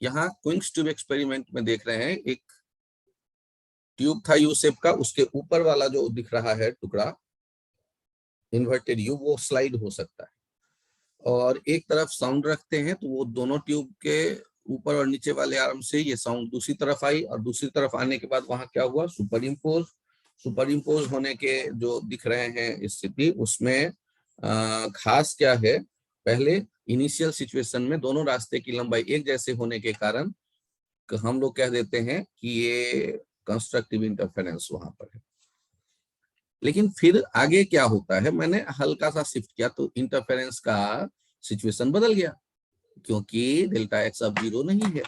यहाँ क्विंक्स tube experiment में देख रहे हैं, एक ट्यूब था यू शेप का, उसके ऊपर वाला जो दिख रहा है टुकड़ा इन्वर्टेड यू, वो स्लाइड हो सकता है, और एक तरफ साउंड रखते हैं तो वो दोनों ट्यूब के ऊपर और नीचे वाले आर्म से ये साउंड दूसरी तरफ आई, और दूसरी तरफ आने के बाद वहां क्या हुआ, सुपर इम्पोज होने के जो दिख रहे हैं स्थिति, उसमें खास क्या है, पहले इनिशियल सिचुएशन में दोनों रास्ते की लंबाई एक जैसे होने के कारण हम लोग कह देते हैं कि ये कंस्ट्रक्टिव इंटरफेरेंस वहां पर है। लेकिन फिर आगे क्या होता है, मैंने हल्का सा शिफ्ट किया तो इंटरफेरेंस का सिचुएशन बदल गया, क्योंकि डेल्टा एक्स अब 0 नहीं है।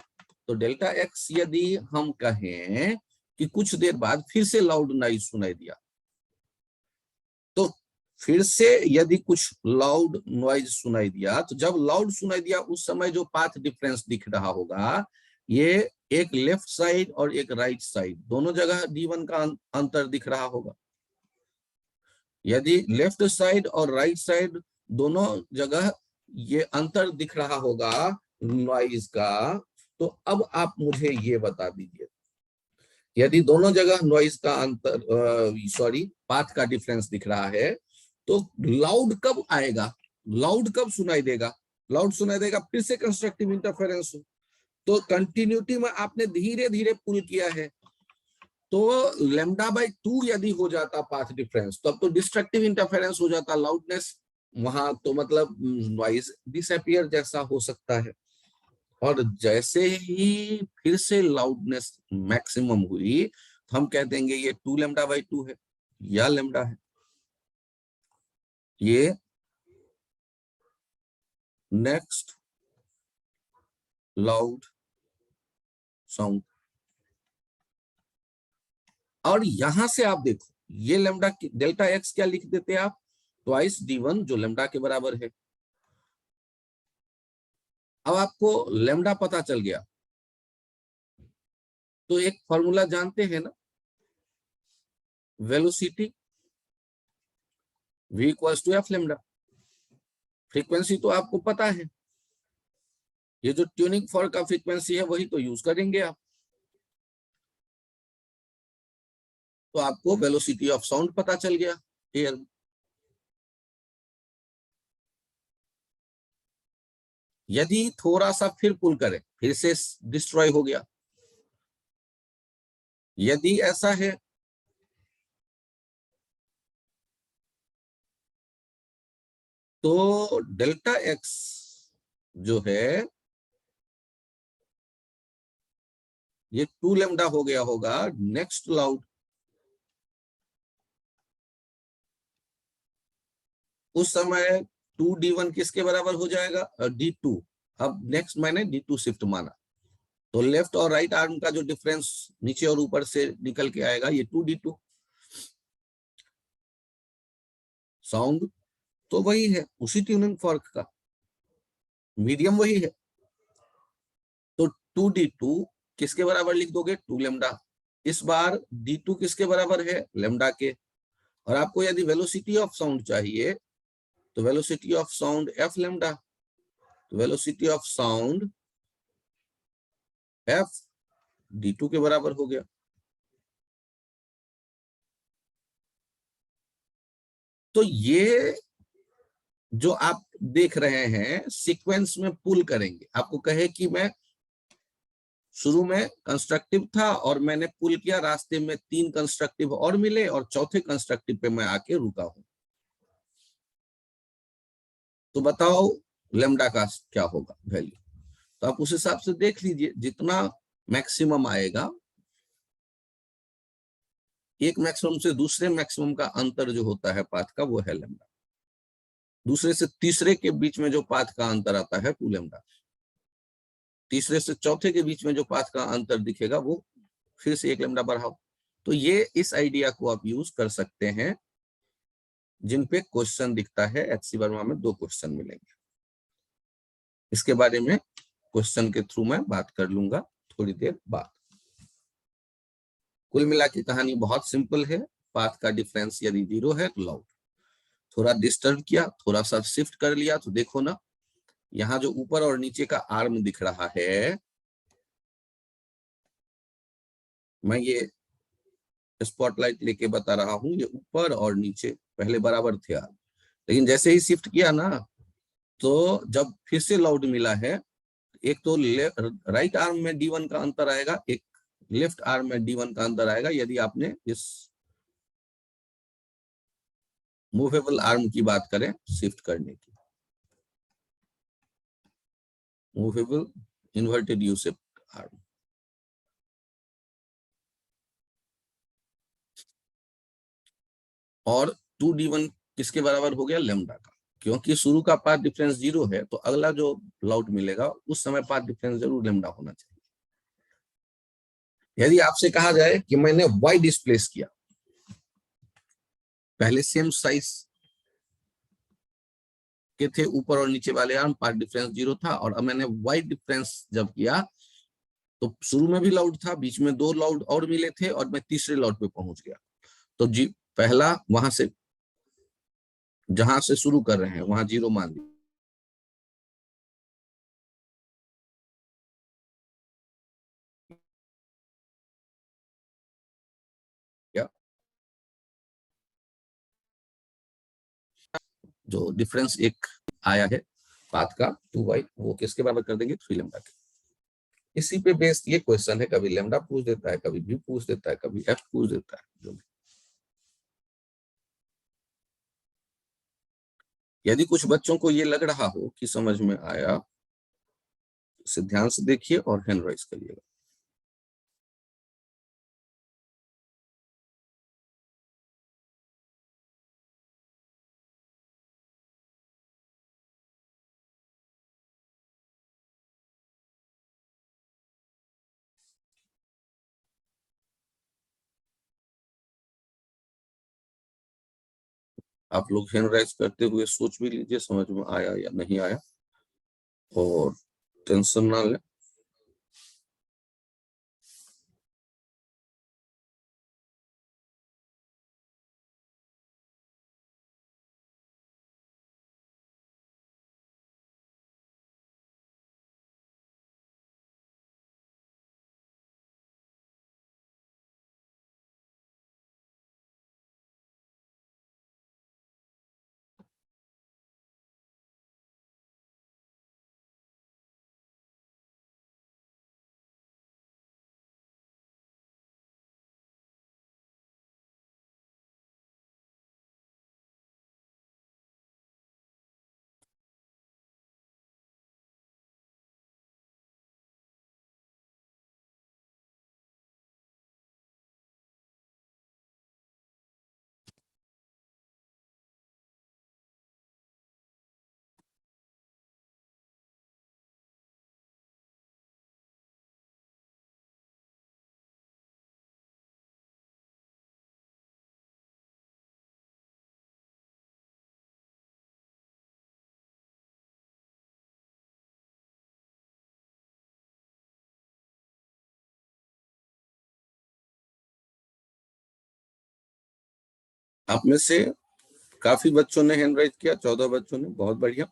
तो डेल्टा एक्स यदि हम कहें कि कुछ देर बाद फिर से लाउड नॉइज सुनाई दिया, तो फिर से यदि कुछ लाउड नॉइज सुनाई दिया, तो जब लाउड सुनाई दिया उस समय जो पाथ डिफरेंस दिख रहा होगा, ये एक लेफ्ट साइड और एक राइट साइड दोनों जगह d1 का अंतर दिख रहा होगा। यदि लेफ्ट साइड और राइट साइड दोनों जगह ये अंतर दिख रहा होगा नॉइज का, तो अब आप मुझे ये बता दीजिए, यदि दोनों जगह नॉइज का अंतर पाथ का डिफरेंस दिख रहा है, तो लाउड कब आएगा, लाउड कब सुनाई देगा, लाउड सुनाई देगा फिर से कंस्ट्रक्टिव इंटरफेरेंस हो। तो कंटिन्यूटी में आपने धीरे धीरे पुल किया है, तो λ/2 यदि हो जाता पाथ डिफरेंस, तब तो डिस्ट्रक्टिव इंटरफेरेंस हो जाता, लाउडनेस वहां तो मतलब नॉइज डिसअपियर जैसा हो सकता है। और जैसे ही फिर से लाउडनेस मैक्सिमम हुई, तो हम कह देंगे ये 2λ/2 है या लैम्डा है। ये नेक्स्ट लाउड साउंड। और यहां से आप देखो, ये लैम्डा डेल्टा एक्स क्या लिख देते आप, ट्वाइस d1 जो लैम्डा के बराबर है। अब आपको लैम्डा पता चल गया, तो एक फॉर्मूला जानते हैं ना, velocity v equals to F lambda. Frequency तो आपको पता है, ये जो ट्यूनिंग फॉर्क का फ्रीक्वेंसी है वही तो यूज करेंगे आप। तो आपको वेलोसिटी ऑफ साउंड पता चल गया एयर में। यदि थोड़ा सा फिर पुल करें, फिर से डिस्ट्रॉय हो गया। यदि ऐसा है तो डेल्टा एक्स जो है ये 2λ हो गया होगा नेक्स्ट लाउड। उस समय 2d1 किसके बराबर हो जाएगा, d2। अब नेक्स्ट मैंने d2 शिफ्ट माना, तो लेफ्ट और राइट आर्म का जो डिफरेंस नीचे और ऊपर से निकल के आएगा ये 2d2। साउंड तो वही है, उसी ट्यूनिंग फॉर्क का मीडियम वही है, तो 2d2 किसके बराबर लिख दोगे, 2λ। इस बार d2 किसके बराबर है, लैम्डा के। और आपको यदि वेलोसिटी ऑफ साउंड चाहिए, तो velocity of sound F lambda, तो velocity of sound F d2 के बराबर हो गया। तो ये जो आप देख रहे हैं सीक्वेंस में पुल करेंगे, आपको कहे कि मैं शुरू में कंस्ट्रक्टिव था और मैंने पुल किया, रास्ते में 3 कंस्ट्रक्टिव और मिले और चौथे कंस्ट्रक्टिव पे मैं आके रुका हूं, तो बताओ लैम्डा का क्या होगा वैल्यू। तो आप उस हिसाब से देख लीजिए, जितना मैक्सिमम आएगा, एक मैक्सिमम से दूसरे मैक्सिमम का अंतर जो होता है पाथ का, वो है लैम्डा। दूसरे से तीसरे के बीच में जो पाथ का अंतर आता है 2λ। तीसरे से चौथे के बीच में जो पाथ का अंतर दिखेगा वो फिर से 1λ बढ़ाओ। तो ये इस आइडिया को आप यूज कर सकते हैं जिन पे क्वेश्चन दिखता है। एचसी वर्मा में 2 क्वेश्चन मिलेंगे, इसके बारे में क्वेश्चन के थ्रू मैं बात कर लूंगा थोड़ी देर बाद। कुल मिला के कहानी बहुत सिंपल है, पाथ का डिफरेंस यदि 0 है तो लाउड। थोड़ा डिस्टर्ब किया, थोड़ा सा शिफ्ट कर लिया, तो देखो ना यहाँ जो ऊपर और नीचे का आर्म दिख रहा है, मैं ये स्पॉटलाइट लेके बता रहा हूं, ये ऊपर और नीचे पहले बराबर थे आर्म, लेकिन जैसे ही शिफ्ट किया ना, तो जब फिर से लाउड मिला है, एक तो राइट आर्म में D1 का अंतर आएगा, एक लेफ्ट आर्म में D1 का अंतर आएगा, यदि आपने इस मूवेबल आर्म की बात करें शिफ्ट करने की, movable inverted you shift arm. और 2D1 किसके बराबर हो गया? लेमडा का, क्योंकि शुरू का पाथ डिफरेंस 0 है, तो अगला जो लाउड मिलेगा उस समय पाथ डिफरेंस जरूर लेमडा होना चाहिए। यदि आपसे कहा जाए कि मैंने वाई डिस्प्लेस किया, पहले सेम साइज के थे ऊपर और नीचे वाले आर्म, पाथ डिफरेंस 0 था, और अब मैंने वाई डिफरेंस जब किया तो शुरू में भी लाउड था, बीच में 2 लाउड और मिले थे, और मैं तीसरे लाउड पे पहुंच गया। तो जी पहला वहां से, जहां से शुरू कर रहे हैं वहां 0 मान लिया, जो डिफरेंस एक आया है पाथ का 2y, वो किसके बराबर कर देंगे? 3 लेमडा के। इसी पे बेस्ड ये क्वेश्चन है, कभी लेमडा पूछ देता है, कभी भी पूछ देता है, कभी एफ पूछ देता है, जो भी। यदि कुछ बच्चों को ये लग रहा हो कि समझ में आया, इसे ध्यान से देखिए और हैंड राइज करिएगा। आप लोग हैंड राइज करते हुए सोच भी लीजिए समझ में आया या नहीं आया, और टेंशन ना ले। आप में से काफी बच्चों ने हैंड राइज किया, 14 बच्चों ने, बहुत बढ़िया।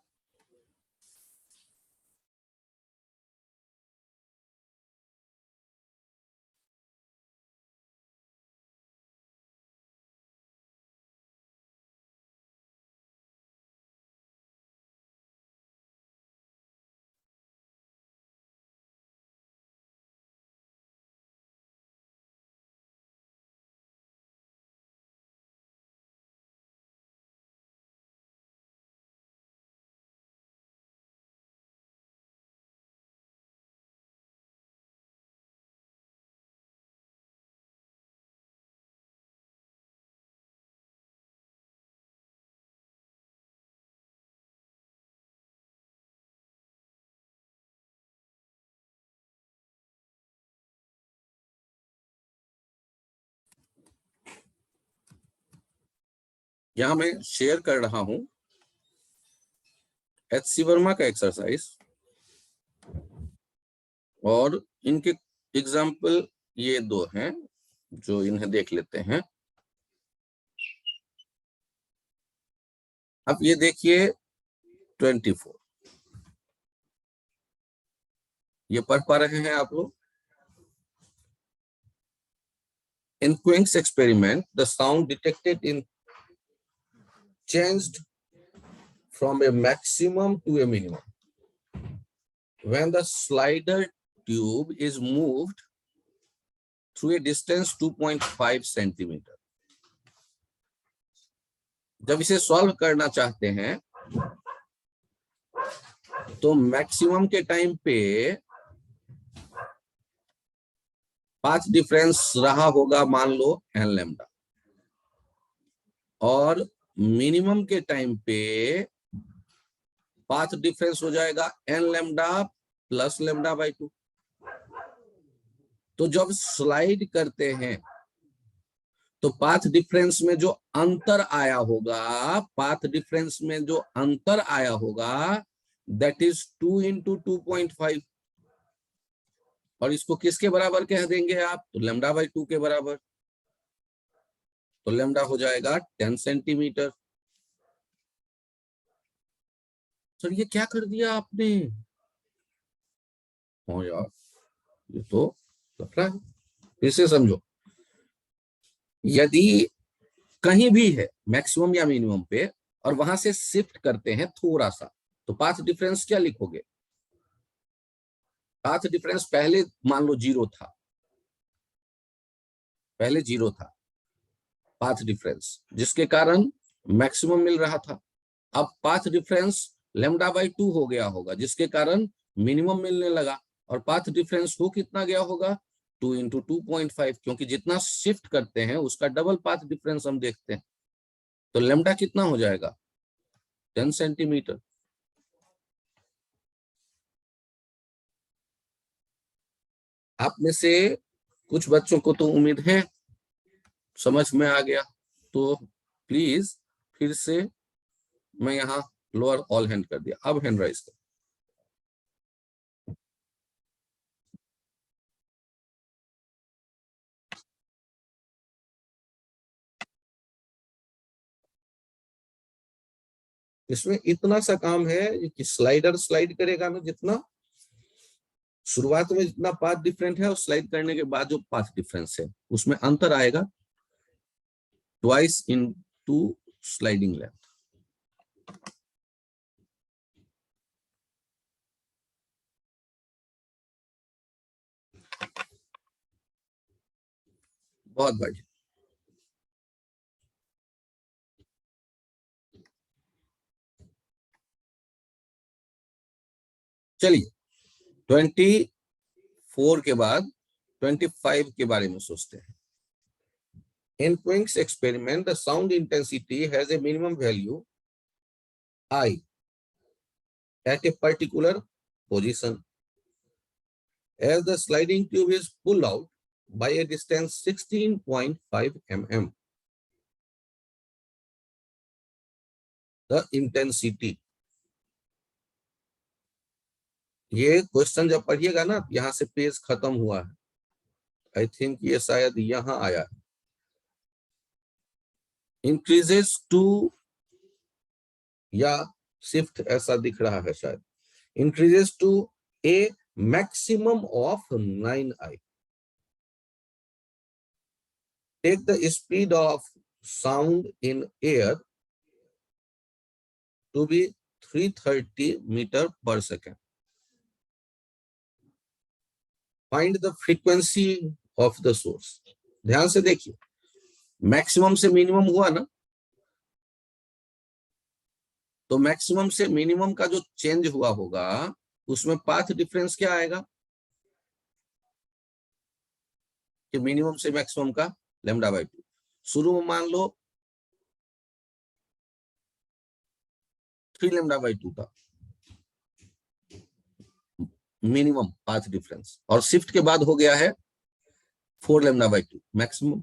यहाँ मैं शेयर कर रहा हूं HC वर्मा का एक्सरसाइज, और इनके एग्जाम्पल ये 2 हैं, जो इन्हें देख लेते हैं। अब ये देखिए 24, ये पढ़ पा रहे हैं आप लोग? In Quink's experiment, the sound detected in changed from a maximum to a minimum when the slider tube is moved through a distance 2.5 centimetre. जब इसे सॉल्व करना चाहते हैं तो मैक्सिमम के टाइम पे पाथ डिफरेंस रहा होगा मान लो n लैम्डा, और मिनिमम के टाइम पे पाथ डिफरेंस हो जाएगा n lambda plus lambda by 2। तो जब स्लाइड करते हैं तो पाथ डिफरेंस में जो अंतर आया होगा, पाथ डिफरेंस में जो अंतर आया होगा दैट इज 2 इंटू 2.5, और इसको किसके बराबर कह देंगे आप, तो लैम्डा बाई 2 के बराबर। तो लैम्डा हो जाएगा 10 सेंटीमीटर। सर ये क्या कर दिया आपने? हो यार, ये तो लग रहा है। फिर से समझो, यदि कहीं भी है मैक्सिमम या मिनिमम पे और वहां से शिफ्ट करते हैं थोड़ा सा, तो पाथ डिफरेंस क्या लिखोगे? पाथ डिफरेंस पहले मान लो 0 था, पहले 0 था पाथ डिफरेंस, जिसके कारण मैक्सिमम मिल रहा था। अब पाथ डिफरेंस लैम्डा बाई 2 हो गया होगा, जिसके कारण मिनिमम मिलने लगा, और पाथ डिफरेंस हो कितना गया होगा, 2 इंटू 2.5, क्योंकि जितना शिफ्ट करते हैं उसका डबल पाथ डिफरेंस हम देखते हैं। तो लैम्डा कितना हो जाएगा, 10 सेंटीमीटर। आप में से कुछ बच्चों को तो उम्मीद है समझ में आ गया, तो प्लीज फिर से, मैं यहाँ लोअर ऑल हैंड कर दिया, अब हैंड राइज कर। इसमें इतना सा काम है कि स्लाइडर स्लाइड करेगा ना, जितना शुरुआत में जितना पाथ डिफरेंट है और स्लाइड करने के बाद जो पाथ डिफरेंस है उसमें अंतर आएगा, ट्वाइस इनटू स्लाइडिंग लेंथ। बहुत बढ़िया। चलिए 24 के बाद 25 के बारे में सोचते हैं। In Quink's experiment, the sound intensity has a minimum value I at a particular position. As the sliding tube is pulled out by a distance 16.5 mm, the intensity, ये क्वेश्चन जब पढ़िएगा ना, यहां से पेज खत्म हुआ है, आई थिंक ये शायद यहां आया है, इंक्रीजेस टू, या शिफ्ट ऐसा दिख रहा है शायद, increases to a maximum of 9i. Take the speed of sound in air to be 330 meter per second. Find the frequency of the source. ध्यान से देखिए, मैक्सिमम से मिनिमम हुआ ना, तो मैक्सिमम से मिनिमम का जो चेंज हुआ होगा उसमें पाथ डिफरेंस क्या आएगा, कि मिनिमम से मैक्सिमम का लैम्डा बाई 2। शुरू में मान लो 3 लैम्डा बाई 2 था मिनिमम पाथ डिफरेंस, और शिफ्ट के बाद हो गया है 4 लैम्डा बाई 2 मैक्सिमम।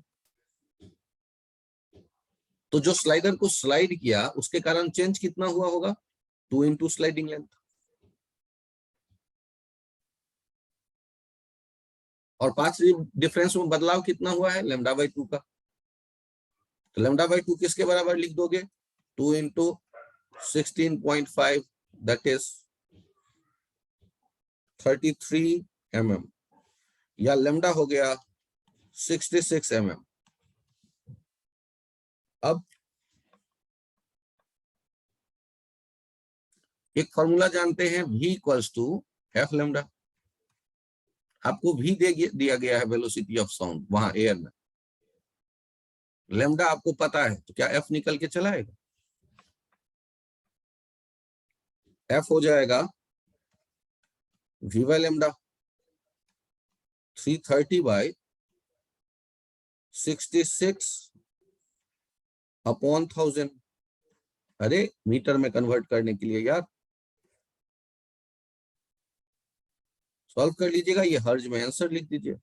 तो जो स्लाइडर को स्लाइड किया उसके कारण चेंज कितना हुआ होगा, 2 इंटू स्लाइडिंग लेंथ, और पाथ डिफरेंस में बदलाव कितना हुआ है, लैम्डा बाई 2 का। तो लैम्डा बाई 2 किसके बराबर लिख दोगे, 2 इंटू 16.5, दैट इज 33 mm, या लैम्डा हो गया 66 mm। अब एक फॉर्मूला जानते हैं, v equals to F lambda. आपको v दिया गया है वेलोसिटी ऑफ साउंड वहां एयर में, लेमडा आपको पता है, तो क्या f निकल के चला आएगा? f हो जाएगा v by lambda 330 by 66 upon 1000। अरे मीटर में कन्वर्ट करने के लिए यार सॉल्व कर लीजिएगा, ये हर्ज में आंसर लिख दीजिए,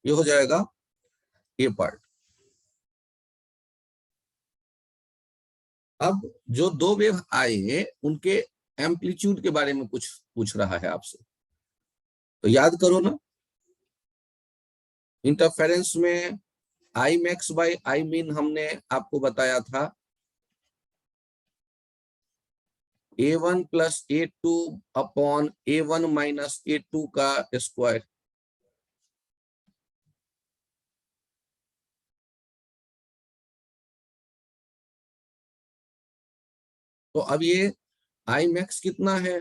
ये हो जाएगा ए पार्ट। अब जो दो वेव आए उनके एम्पलीट्यूड के बारे में कुछ पूछ रहा है आपसे, तो याद करो ना, इंटरफेरेंस में I max bye I mean हमने आपको बताया था a1 plus a2 upon a1 minus a2 का स्क्वायर। तो अब ये आई मैक्स कितना है?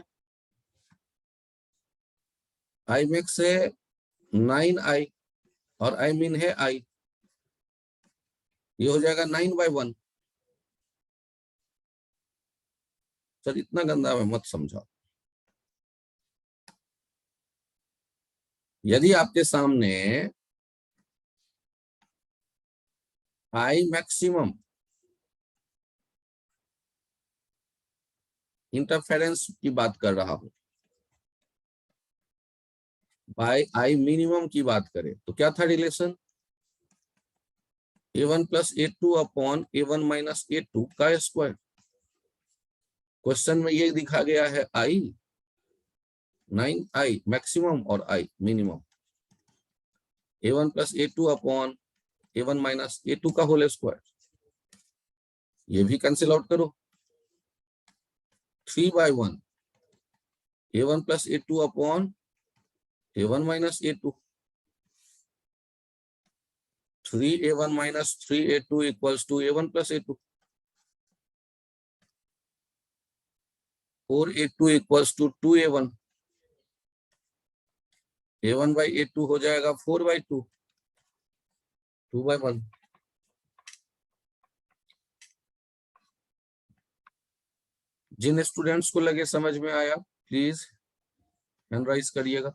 आई मैक्स है 9i और आई मीन है i, ये हो जाएगा 9/1। सर इतना गंदा में मत समझाओ। यदि आपके सामने आई मैक्सिमम इंटरफेरेंस की बात कर रहा हूं, बाय आई मिनिमम की बात करें, तो क्या था relation? a1 plus a2 upon a1 minus a2 का स्क्वायर। क्वेश्चन में ये दिखा गया है i 9i मैक्सिमम और i minimum, a1 plus a2 upon a1 minus a2 का होल स्क्वायर। ये भी कैंसिल आउट करो, 3/1 a1 plus a2 upon a1 minus a2, 3a1 minus 3a2 equals to a1 plus a2, 4a2 equals to 2a1, a1 by a2 हो जाएगा 4/2, 2/1। जिन students को लगे समझ में आया प्लीज हैंड राइज करिएगा।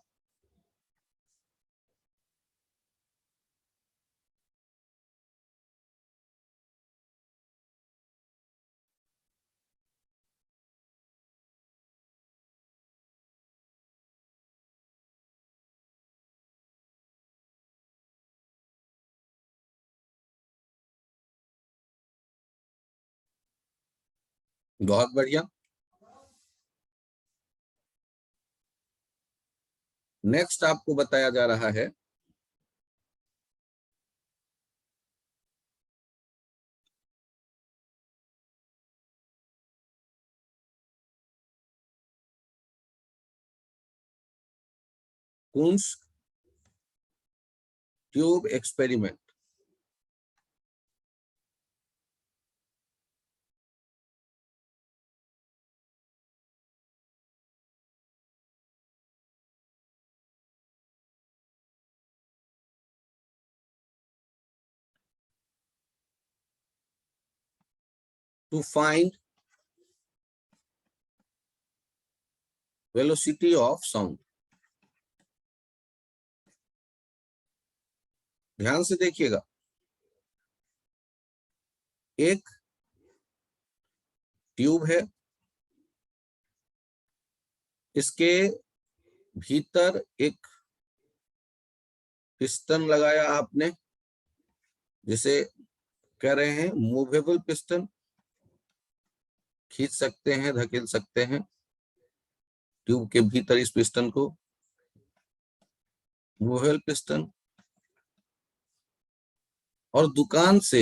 बहुत बढ़िया। नेक्स्ट आपको बताया जा रहा है Kundt's tube experiment. To find velocity of sound. ध्यान से देखिएगा, एक ट्यूब है, इसके भीतर एक पिस्टन लगाया आपने, जिसे कह रहे हैं मूवेबल पिस्टन, खींच सकते हैं धकेल सकते हैं ट्यूब के भीतर इस पिस्टन को, मूवेबल पिस्टन। और दुकान से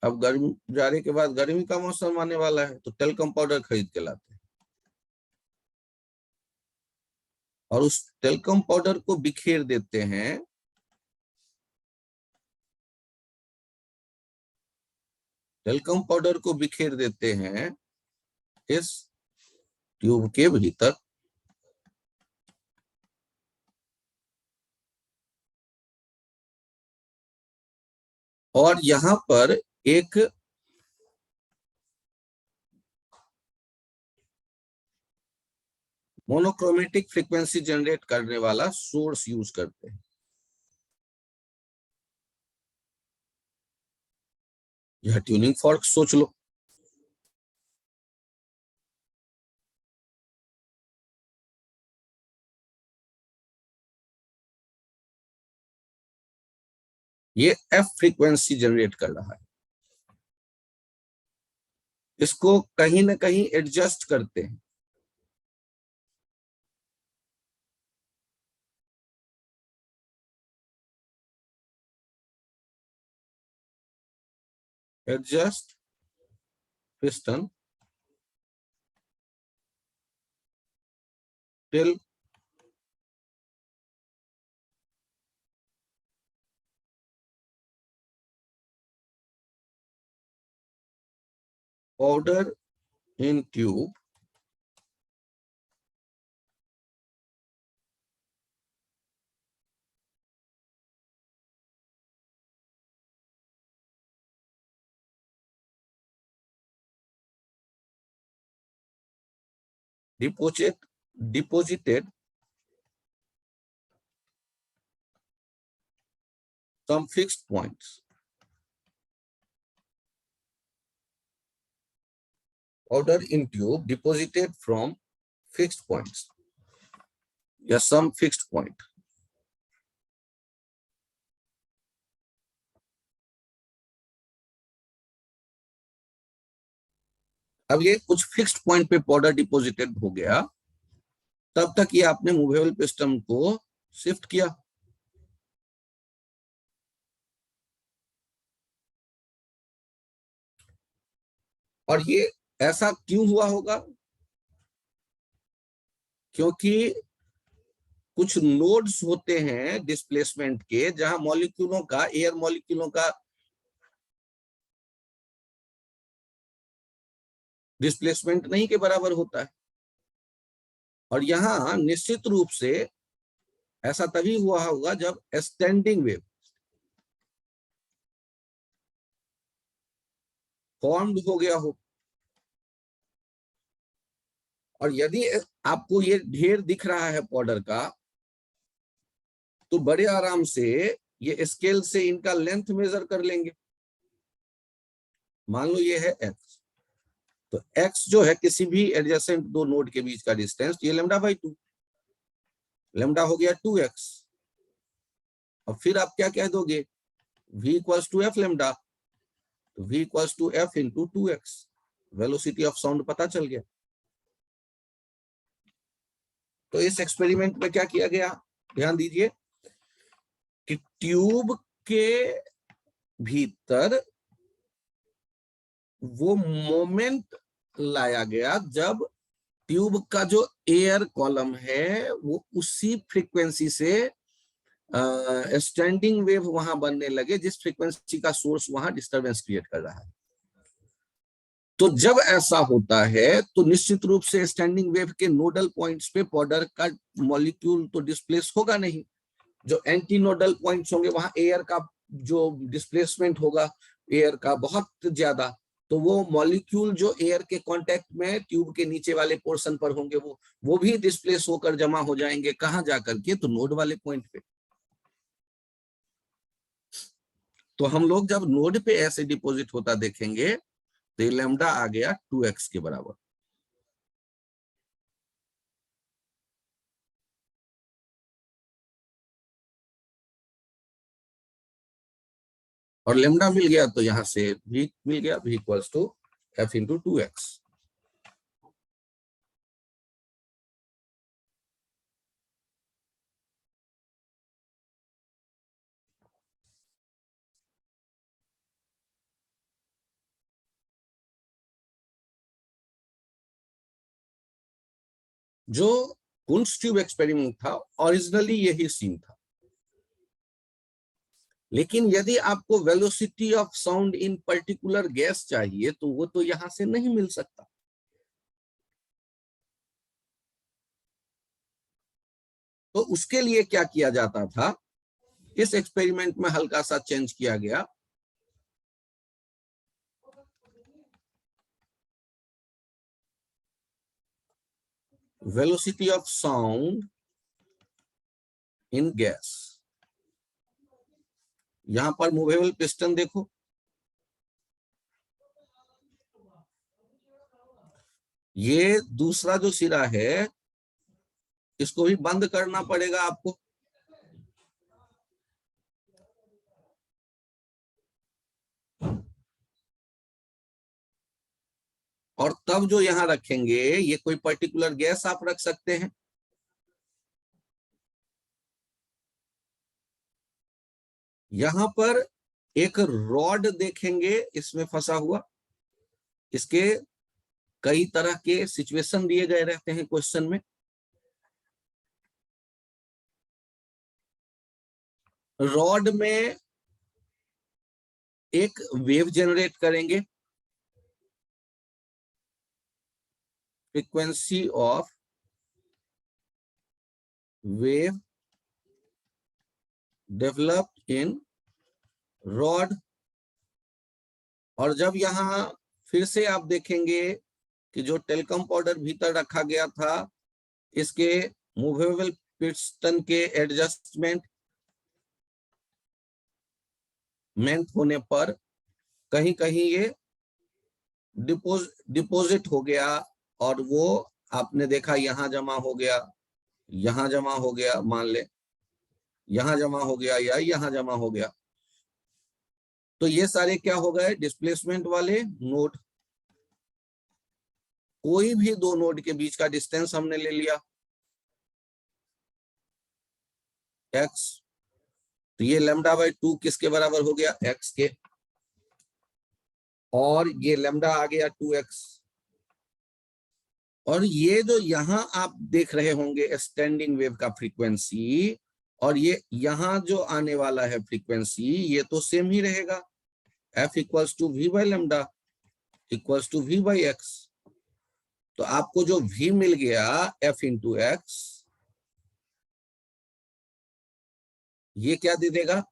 अब गर्मी जाने के बाद गर्मी का मौसम आने वाला है, तो टेल्कम पाउडर खरीद के लाते हैं और उस टेल्कम पाउडर को बिखेर देते हैं टेल्कम पाउडर को बिखेर देते हैं इस ट्यूब के भीतर, और यहां पर एक मोनोक्रोमेटिक फ्रीक्वेंसी जनरेट करने वाला सोर्स यूज करते हैं। यह ट्यूनिंग फॉर्क सोच लो। ये एफ फ्रीक्वेंसी जनरेट कर रहा है, इसको कहीं ना कहीं एडजस्ट करते हैं। Adjust piston till powder in tube deposited some fixed points. Powder in tube deposited from fixed points. Yes, some fixed point. अब ये कुछ फिक्स्ड पॉइंट पे पाउडर डिपॉजिटेड हो गया, तब तक ये आपने मूवेबल पिस्टन को शिफ्ट किया। और ये ऐसा क्यों हुआ होगा? क्योंकि कुछ नोड्स होते हैं डिस्प्लेसमेंट के, जहां मॉलिक्यूलों का, एयर मॉलिक्यूलों का डिस्प्लेसमेंट नहीं के बराबर होता है। और यहां निश्चित रूप से ऐसा तभी हुआ होगा जब स्टैंडिंग वेव फॉर्म्ड हो गया हो। और यदि आपको ये ढेर दिख रहा है पाउडर का, तो बड़े आराम से ये स्केल से इनका लेंथ मेजर कर लेंगे। मान लो ये है x, तो x जो है किसी भी एडजेसेंट दो नोड के बीच का डिस्टेंस, ये λ/2, लैम्डा हो गया 2x। और फिर आप क्या कह दोगे? v equals to F lambda, तो v equals to F into 2x, velocity of sound पता चल गया। तो इस एक्सपेरिमेंट में क्या किया गया, ध्यान दीजिए कि ट्यूब के भीतर वो मोमेंट लाया गया जब ट्यूब का जो एयर कॉलम है वो उसी फ्रीक्वेंसी से स्टैंडिंग वेव वहां बनने लगे जिस फ्रीक्वेंसी का सोर्स वहां डिस्टरबेंस क्रिएट कर रहा है। तो जब ऐसा होता है तो निश्चित रूप से स्टैंडिंग वेव के नोडल पॉइंट्स पे पाउडर का मॉलिक्यूल तो डिस्प्लेस होगा नहीं। जो एंटी नोडल पॉइंट्स होंगे वहां एयर का जो डिस्प्लेसमेंट होगा, एयर का बहुत ज्यादा, तो वो मॉलिक्यूल जो एयर के कांटेक्ट में ट्यूब के नीचे वाले पोर्शन पर होंगे वो भी डिस्प्लेस होकर जमा हो जाएंगे। कहां जाकर के? तो नोड वाले पॉइंट पे। तो हम लोग जब नोड पे ऐसे डिपॉजिट होता देखेंगे तो ये लैम्डा आ गया 2x के बराबर। और लैम्डा मिल गया तो यहां से v मिल गया, v equals to f into 2x। जो कुंस ट्यूब एक्सपेरिमेंट था ओरिजिनली यही सीन था। लेकिन यदि आपको velocity of sound in particular gas चाहिए तो वो तो यहां से नहीं मिल सकता। तो उसके लिए क्या किया जाता था, इस एक्सपेरिमेंट में हल्का सा चेंज किया गया। Velocity of sound in gas, यहां पर मूवेबल पिस्टन देखो, ये दूसरा जो सिरा है इसको भी बंद करना पड़ेगा आपको। और तब जो यहां रखेंगे, ये कोई पर्टिकुलर गैस आप रख सकते हैं। यहां पर एक रॉड देखेंगे इसमें फंसा हुआ, इसके कई तरह के सिचुएशन दिए गए रहते हैं क्वेश्चन में। रॉड में एक वेव जनरेट करेंगे, frequency of wave developed in rod. और जब यहां फिर से आप देखेंगे कि जो टेल्कम पाउडर भीतर रखा गया था, इसके मूवेबल पिस्टन के एडजस्टमेंट होने पर कहीं कहीं ये डिपोजिट हो गया, और वो आपने देखा यहां जमा हो गया, यहां जमा हो गया, मान ले यहां जमा हो गया या यहां जमा हो गया। तो ये सारे क्या हो गए, डिस्प्लेसमेंट वाले नोड। कोई भी दो नोड के बीच का डिस्टेंस हमने ले लिया x, तो ये λ/2 किसके बराबर हो गया, x के, और ये लैम्डा आ गया 2x। और ये जो यहां आप देख रहे होंगे स्टैंडिंग वेव का फ्रीक्वेंसी, और ये यहां जो आने वाला है फ्रीक्वेंसी, ये तो सेम ही रहेगा, f equals to V by lambda equals to V by X. तो आपको जो v मिल गया f इंटू एक्स, ये क्या दे देगा,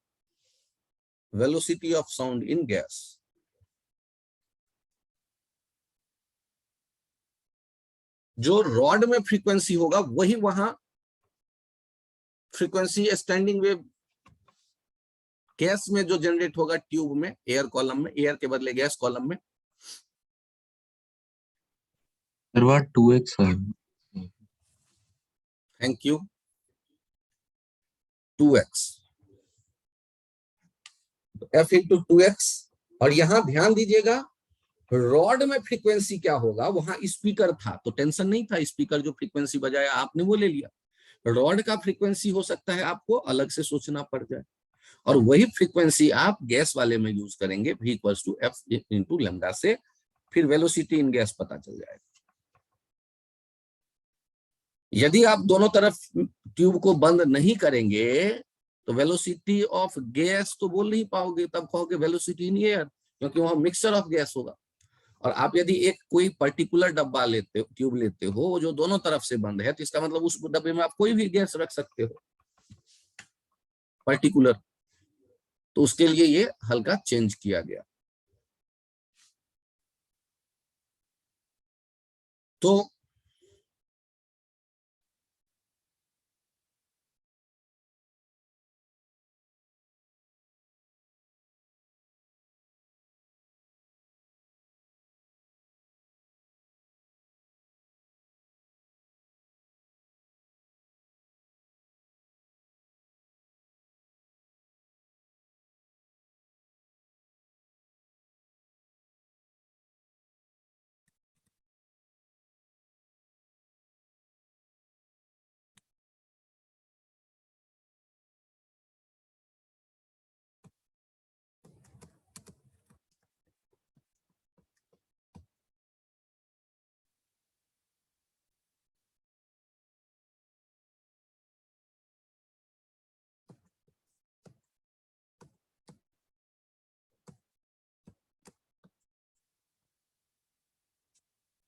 velocity of sound in gas. जो रॉड में फ्रीक्वेंसी होगा वही वहां फ्रीक्वेंसी स्टैंडिंग वेव गैस में जो जनरेट होगा ट्यूब में, एयर कॉलम में, एयर के बदले गैस कॉलम में। सर वहाँ 2x है। Thank you, 2x, f into 2x। और यहां ध्यान दीजिएगा, रॉड में फ्रीक्वेंसी क्या होगा, वहां स्पीकर था तो टेंशन नहीं था, स्पीकर जो फ्रीक्वेंसी बजाया आपने वो ले लिया। रॉड का फ्रीक्वेंसी हो सकता है आपको अलग से सोचना पड़ जाए, और वही फ्रीक्वेंसी आप गैस वाले में यूज करेंगे, v equals to F into lambda से, फिर वेलोसिटी इन गैस पता चल जाएगा। यदि आप दोनों तरफ ट्यूब को बंद नहीं करेंगे तो वेलोसिटी ऑफ गैस तो बोल नहीं पाओगे, तब कहोगे वेलोसिटी इन एयर, क्योंकि वहां मिक्सचर ऑफ गैस होगा। और आप यदि एक कोई पर्टिकुलर डब्बा लेते हो, ट्यूब लेते हो जो दोनों तरफ से बंद है, तो इसका मतलब उस डब्बे में आप कोई भी गैस रख सकते हो पर्टिकुलर। तो उसके लिए ये हल्का चेंज किया गया। तो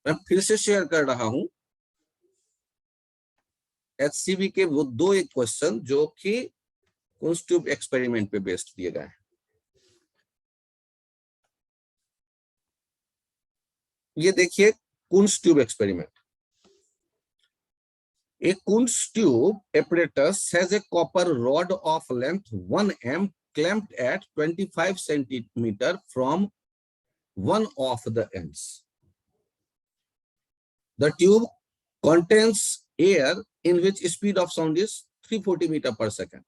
मैं फिर से शेयर कर रहा हूं HCV के वो दो एक क्वेश्चन जो कि कुंस ट्यूब एक्सपेरिमेंट पे बेस्ड दिए गए हैं। ये देखिए कुंस tube experiment. A Kunz tube apparatus has a copper rod of length 1 m clamped at 25 centimeter from one of the ends. The tube contains air in which speed of sound is 340 meter per second.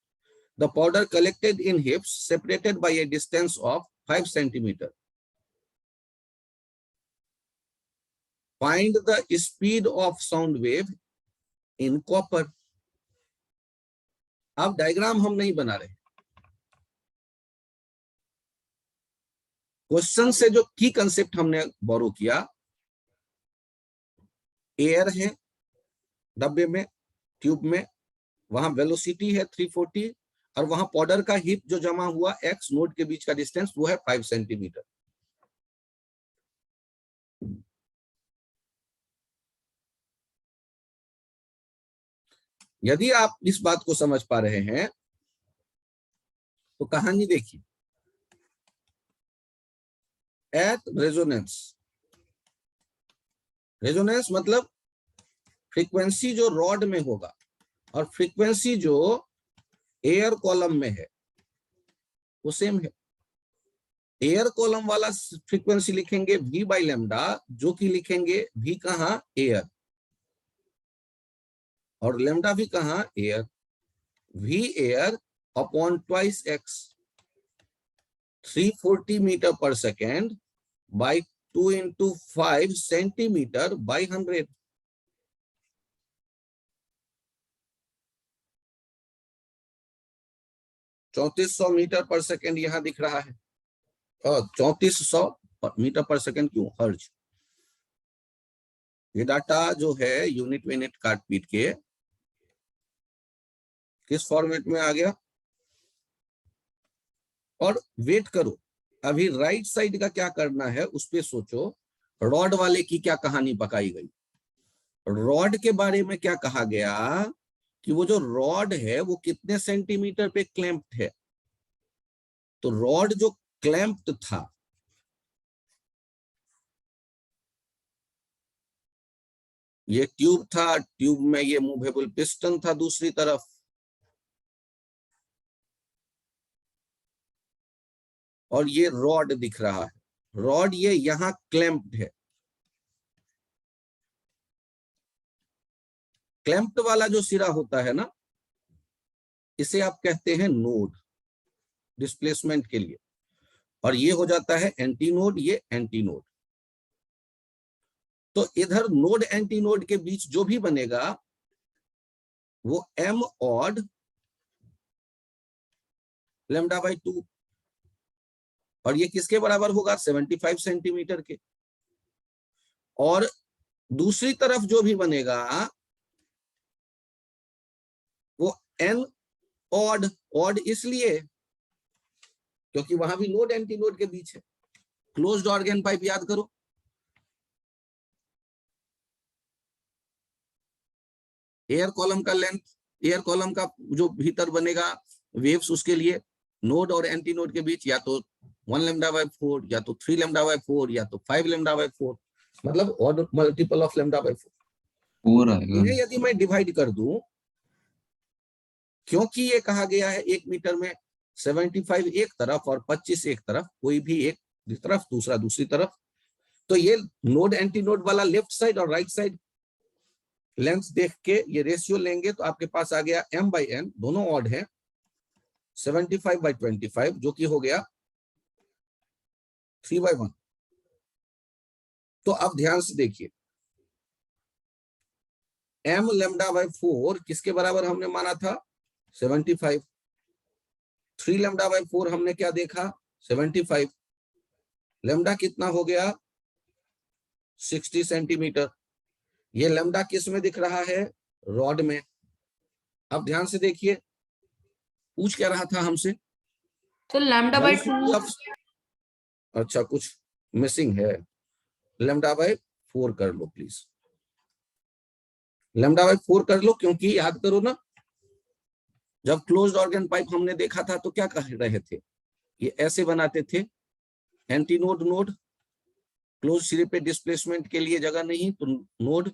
The powder collected in hips separated by a distance of 5 centimeter. Find the speed of sound wave in copper. अब diagram हम नहीं बना रहे, question से जो की concept हमने बोरो किया, एयर है डब्बे में, ट्यूब में, वहां वेलोसिटी है 340 और वहां पाउडर का हिप जो जमा हुआ एक्स नोड के बीच का डिस्टेंस वो है 5 सेंटीमीटर। यदि आप इस बात को समझ पा रहे हैं तो कहानी देखिए। एट रेजोनेंस, रेजोनेंस मतलब फ्रीक्वेंसी जो रॉड में होगा और फ्रीक्वेंसी जो एयर कॉलम में है वो सेम है। एयर कॉलम वाला फ्रीक्वेंसी लिखेंगे v बाई लेमडा, जो कि लिखेंगे v कहां, एयर, और लेमडा भी कहां, air. v air upon twice x, 340 metre per second by 2 into 5 centimetre by 100। $3400 metre per second यहां दिख रहा है, और 3400 मीटर पर सेकेंड क्यों, हर्ज। ये डाटा जो है यूनिट मिनट काट पीट के किस फॉर्मेट में आ गया। और वेट करो, अभी राइट साइड का क्या करना है उस पे सोचो। रॉड वाले की क्या कहानी पकाई गई। रॉड के बारे में क्या कहा गया कि वो जो रॉड है वो कितने सेंटीमीटर पे क्लैंप्ड है। तो रॉड जो क्लैंप्ड था, ये ट्यूब था, ट्यूब में ये मूवेबल पिस्टन था दूसरी तरफ, और ये रॉड दिख रहा है। रॉड ये यहां क्लैंप्ड है। क्लैंप्ड वाला जो सिरा होता है ना, इसे आप कहते हैं नोड डिस्प्लेसमेंट के लिए, और ये हो जाता है एंटी नोड, ये एंटी नोड। तो इधर नोड एंटी नोड के बीच जो भी बनेगा वो m ऑड लेमडा बाई 2, और ये किसके बराबर होगा, 75 सेंटीमीटर के। और दूसरी तरफ जो भी बनेगा वो n ऑड, ऑड इसलिए क्योंकि वहां भी नोड एंटी नोड के बीच है। क्लोज्ड ऑर्गन पाइप याद करो, एयर कॉलम का लेंथ, एयर कॉलम का जो भीतर बनेगा वेव्स, उसके लिए नोड और एंटी नोड के बीच या तो 1 लैम्डा बाय 4, या तो 3 लैम्डा बाय 4, या तो 5 लैम्डा बाय 4, मतलब odd multiple of lambda by 4 आएगा। इन्हें यदि मैं डिवाइड कर दूं, क्योंकि ये कहा गया है 1 मीटर में 75 एक तरफ और 25 एक तरफ, कोई भी एक तरफ दूसरा दूसरी तरफ, तो ये नोड एंटी नोड वाला लेफ्ट साइड और राइट साइड लेंथ देख के ये रेशियो लेंगे तो आपके पास आ गया m बाई n, दोनों ऑड है, 75 बाई 25, जो कि हो गया 3/1। तो अब ध्यान से देखिए, m लैम्डा बाई 4 किसके बराबर हमने माना था, 75। 3 लैम्डा बाई 4 हमने क्या देखा, 75। लैम्डा कितना हो गया, 60 सेंटीमीटर। ये लैम्डा किस में दिख रहा है, रॉड में। अब ध्यान से देखिए, पूछ क्या रहा था हमसे, तो लैम्डा बाय 2। अच्छा, कुछ मिसिंग है, लैम्डा बाय 4 कर लो प्लीज, λ/4 कर लो, क्योंकि याद करो ना, जब क्लोज्ड ऑर्गन पाइप हमने देखा था तो क्या कह रहे थे, ये ऐसे बनाते थे, एंटी नोड नोड, क्लोज सिरे पे डिस्प्लेसमेंट के लिए जगह नहीं तो नोड,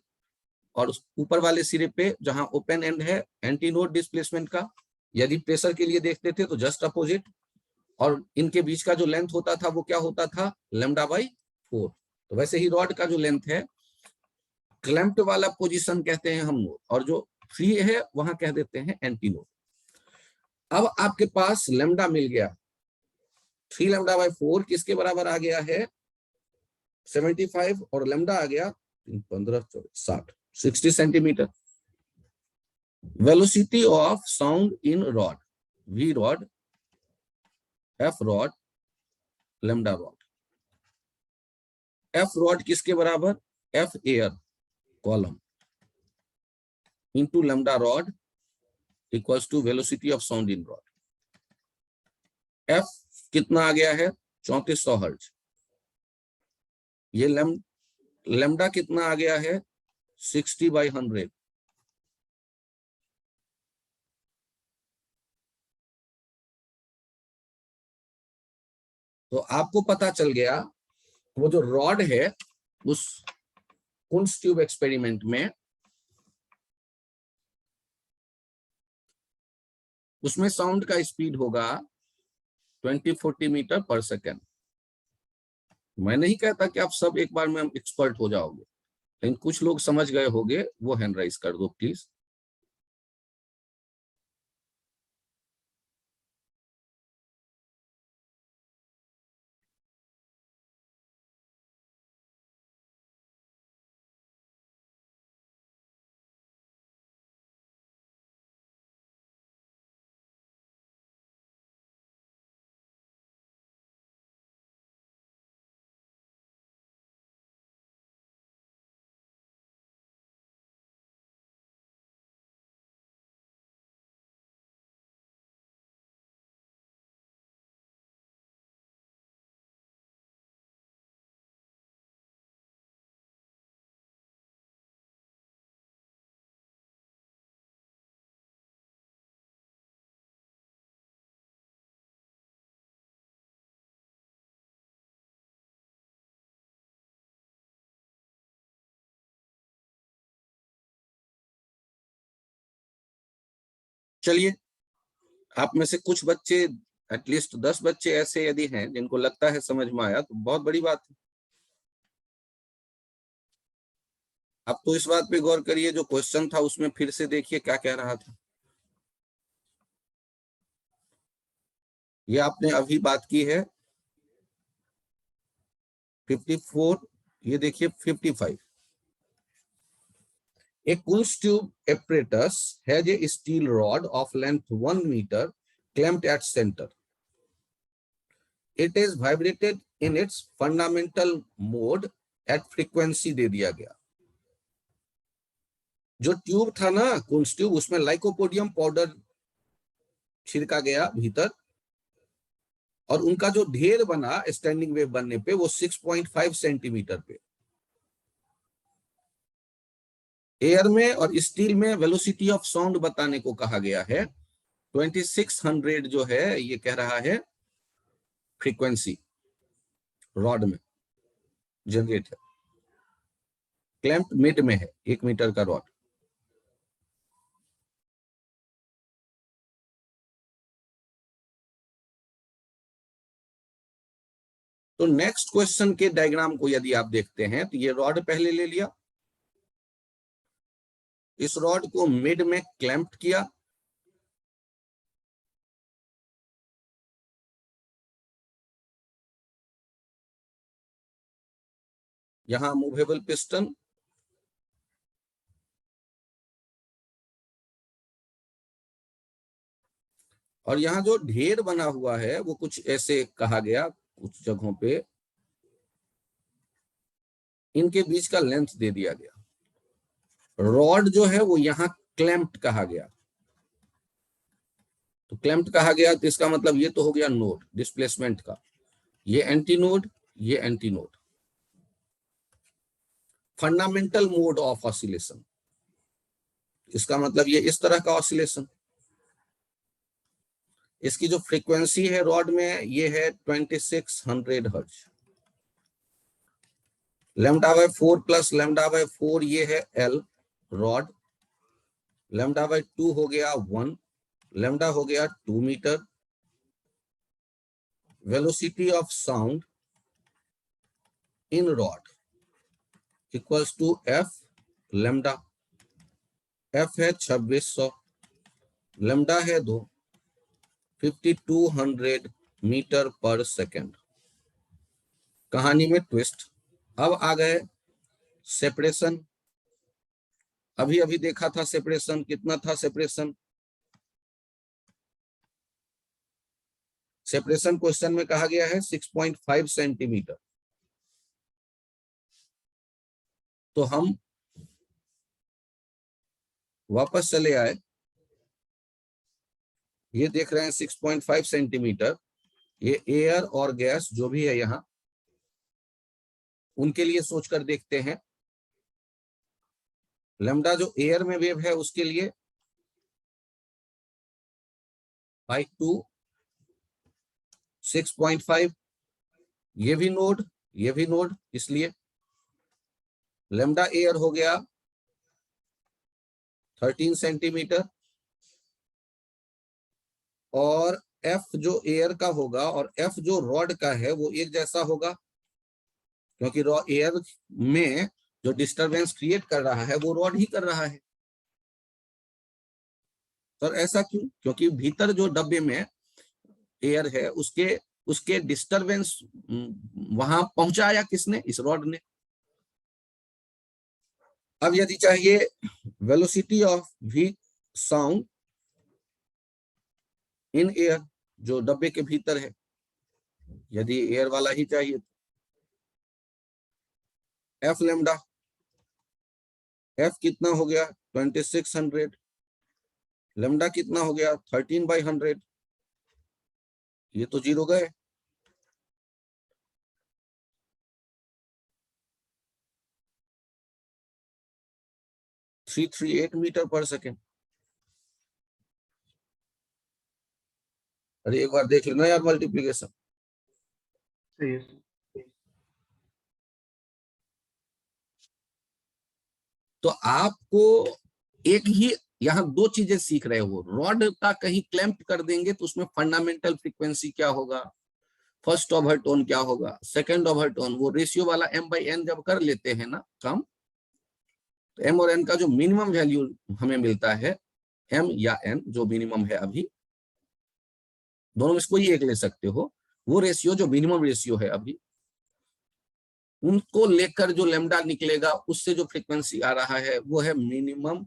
और ऊपर वाले सिरे पे जहां ओपन एंड है एंटी नोड डिस्प्लेसमेंट का। यदि प्रेशर के लिए देखते थे तो जस्ट अपोजिट, और इनके बीच का जो लेंथ होता था वो क्या होता था, λ/4। तो वैसे ही रॉड का जो लेंथ है, क्लैंप्ड वाला पोजीशन कहते हैं हम नोड, और जो फ्री है वहां कह देते हैं एंटी नोड। अब आपके पास लैम्डा मिल गया, 3λ/4 किसके बराबर आ गया है, 75, और लैम्डा आ गया 15 60 60 centimetre. Velocity of sound in rod, V rod, F rod, lambda rod. F rod किसके बराबर, F air column into lambda rod equals to velocity of sound in rod. F कितना आ गया है, 3400 हर्ट्ज। ये लैम्डा कितना आ गया है, 60/100। तो आपको पता चल गया वो जो रॉड है उस कुंस ट्यूब एक्सपेरिमेंट में, उसमें साउंड का स्पीड होगा 2040 मीटर पर सेकेंड। मैं नहीं कहता कि आप सब एक बार में एक्सपर्ट हो जाओगे, लेकिन कुछ लोग समझ गए होंगे, वो हैंड राइज कर दो प्लीज। चलिए, आप में से कुछ बच्चे, एटलीस्ट 10 बच्चे ऐसे यदि हैं जिनको लगता है समझ में आया तो बहुत बड़ी बात है। अब तो इस बात पे गौर करिए, जो क्वेश्चन था उसमें फिर से देखिए क्या कह रहा था। ये आपने अभी बात की है 54, ये देखिए 55। A Kunz tube apparatus has a steel rod of length 1 meter clamped at center. It is vibrated in its fundamental mode at frequency दे दिया गया। जो ट्यूब था ना कुंस ट्यूब, उसमें लाइकोपोडियम पाउडर छिड़का गया भीतर, और उनका जो ढेर बना स्टैंडिंग वेव बनने पे वो 6.5 सेंटीमीटर पे। एयर में और स्टील में वेलोसिटी ऑफ साउंड बताने को कहा गया है 2600 जो है, ये कह रहा है फ्रीक्वेंसी रॉड में जनरेट है, क्लैंप मिड में है, 1 मीटर का रॉड। तो नेक्स्ट क्वेश्चन के डायग्राम को यदि आप देखते हैं तो ये रॉड पहले ले लिया, इस रॉड को मिड में क्लैंप किया, यहां मूवेबल पिस्टन, और यहां जो ढेर बना हुआ है वो कुछ ऐसे कहा गया, कुछ जगहों पे इनके बीच का लेंथ दे दिया गया। रॉड जो है वो यहां क्लैंप्ड कहा गया, तो क्लैंप्ड कहा गया तो इसका मतलब ये तो हो गया नोड डिस्प्लेसमेंट का, ये एंटी नोड, ये anti node. Fundamental mode of oscillation. इसका मतलब ये इस तरह का ऑसिलेशन, इसकी जो फ्रीक्वेंसी है रॉड में ये है 2600 हर्ट्ज। λ/4 प्लस λ/4 ये है L रॉड, λ/2 हो गया 1, लैम्डा हो गया 2 metre. Velocity of sound in rod equals to F lambda. F है 2600, लैम्डा है 2, 5200 मीटर पर सेकेंड। कहानी में ट्विस्ट। अब आ गए सेपरेशन। अभी अभी देखा था सेपरेशन, कितना था सेपरेशन? सेपरेशन क्वेश्चन में कहा गया है 6.5 सेंटीमीटर। तो हम वापस चले आए, ये देख रहे हैं 6.5 सेंटीमीटर, ये एयर और गैस जो भी है यहाँ, उनके लिए सोचकर देखते हैं। लैम्डा जो एयर में वेव है उसके लिए बाई 2, 6.5, ये भी नोड, इसलिए लैम्डा एयर हो गया 13 सेंटीमीटर, और एफ जो एयर का होगा और एफ जो रॉड का है वो एक जैसा होगा, क्योंकि एयर में जो डिस्टरबेंस क्रिएट कर रहा है वो रॉड ही कर रहा है। सर ऐसा क्यों? क्योंकि भीतर जो डब्बे में एयर है उसके डिस्टरबेंस वहां पहुंचाया किसने? इस रॉड ने। अब यदि चाहिए velocity of V sound in air, जो डब्बे के भीतर है, यदि एयर वाला ही चाहिए, एफ लैम्डा, एफ कितना हो गया 2600, लैम्डा कितना हो गया 13/100, ये तो 0 गए। (338 मीटर पर सेकेंड। अरे एक बार देख लेना यार मल्टीप्लीकेशन। तो आपको एक ही यहाँ 2 चीजें सीख रहे हो। रॉड का कहीं क्लैंप कर देंगे तो उसमें फंडामेंटल फ्रीक्वेंसी क्या होगा, फर्स्ट ओवरटोन क्या होगा, सेकंड ओवरटोन, वो रेशियो वाला m/n जब कर लेते हैं ना कम, तो m और n का जो मिनिमम वैल्यू हमें मिलता है, m या n जो मिनिमम है, अभी दोनों में से कोई एक ले सकते हो, वो रेशियो जो मिनिमम रेशियो है अभी, उनको लेकर जो लैम्डा निकलेगा उससे जो फ्रीक्वेंसी आ रहा है वो है मिनिमम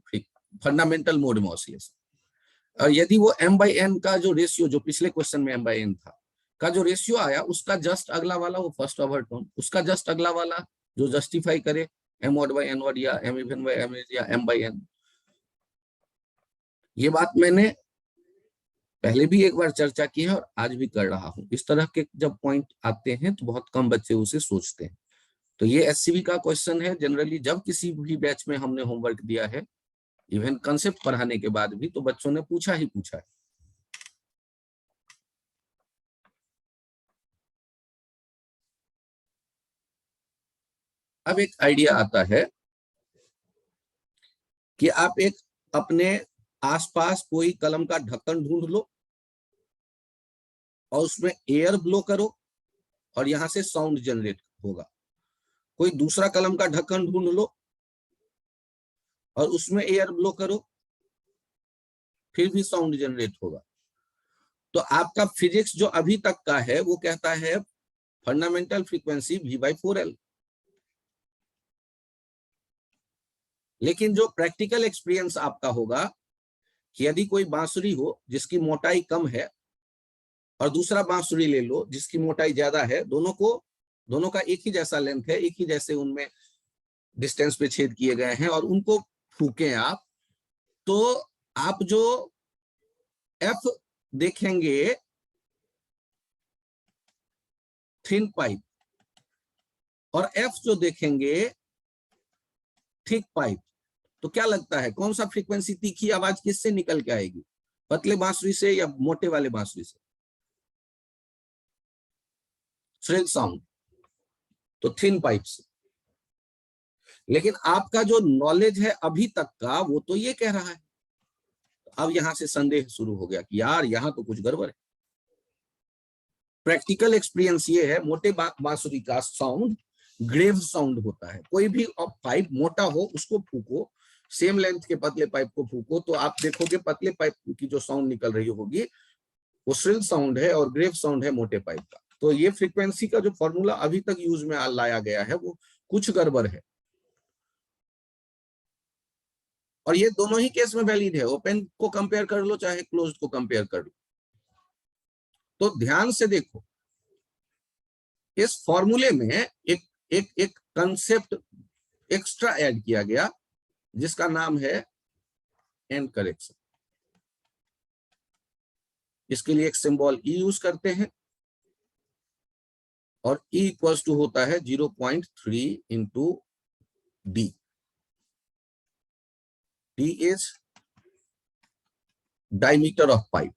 फंडामेंटल मोड में ऑसिलेशन। और यदि वो m/n का जो रेशियो, जो पिछले क्वेश्चन में m/n था, का जो रेशियो आया, उसका जस्ट अगला वाला वो फर्स्ट ओवरटोन, उसका जस्ट अगला वाला जो जस्टिफाई करे m/n या m/m या m/n। ये बात मैंने पहले भी एक बार चर्चा की है और आज भी कर रहा हूं। इस तरह के जब पॉइंट आते हैं तो बहुत कम बच्चे उसे सोचते हैं। तो ये एससीबी का क्वेश्चन है। जनरली जब किसी भी बैच में हमने होमवर्क दिया है, इवन कंसेप्ट पढ़ाने के बाद भी, तो बच्चों ने पूछा ही पूछा है। अब एक आइडिया आता है कि आप एक अपने आसपास कोई कलम का ढक्कन ढूंढ लो और उसमें एयर ब्लो करो और यहां से साउंड जनरेट होगा। कोई दूसरा कलम का ढक्कन ढूंढ लो और उसमें एयर ब्लो करो, फिर भी साउंड जनरेट होगा। तो आपका फिजिक्स जो अभी तक का है वो कहता है फंडामेंटल फ्रीक्वेंसी v/4L। लेकिन जो प्रैक्टिकल एक्सपीरियंस आपका होगा कि यदि कोई बांसुरी हो जिसकी मोटाई कम है और दूसरा बांसुरी ले लो जिसकी मोटाई ज्यादा है, दोनों का एक ही जैसा लेंथ है, एक ही जैसे उनमें डिस्टेंस पे छेद किए गए हैं, और उनको फूकें आप, तो आप जो एफ देखेंगे थिन पाइप, और एफ जो देखेंगे थिक पाइप, तो क्या लगता है कौन सा फ्रीक्वेंसी, तीखी आवाज किससे निकल के आएगी, पतले बांसुरी से या मोटे वाले बांसुरी से? श्रिल साउंड, तो थिन पाइप से। लेकिन आपका जो नॉलेज है अभी तक का वो तो ये कह रहा है, अब यहां से संदेह शुरू हो गया कि यार यहां तो कुछ गड़बड़ है। प्रैक्टिकल एक्सपीरियंस ये है, मोटे बांसुरी का साउंड ग्रेव साउंड होता है। कोई भी पाइप मोटा हो उसको फूको, सेम लेंथ के पतले पाइप को फूको, तो आप देखोगे पतले पाइप की जो साउंड निकल रही होगी वो श्रिल साउंड है और ग्रेव साउंड है मोटे पाइप का। तो ये फ्रीक्वेंसी का जो फॉर्मूला अभी तक यूज में लाया गया है वो कुछ गड़बड़ है। और ये दोनों ही केस में वैलिड है, ओपन को कंपेयर कर लो चाहे क्लोज्ड को कंपेयर कर लो। तो ध्यान से देखो, इस फॉर्मूले में एक एक एक कंसेप्ट एक्स्ट्रा ऐड किया गया जिसका नाम है एंड करेक्शन। इसके लिए एक सिंबल ई यूज करते हैं और ई इक्वल्स टू होता है 0.3 into D. D is diameter of pipe.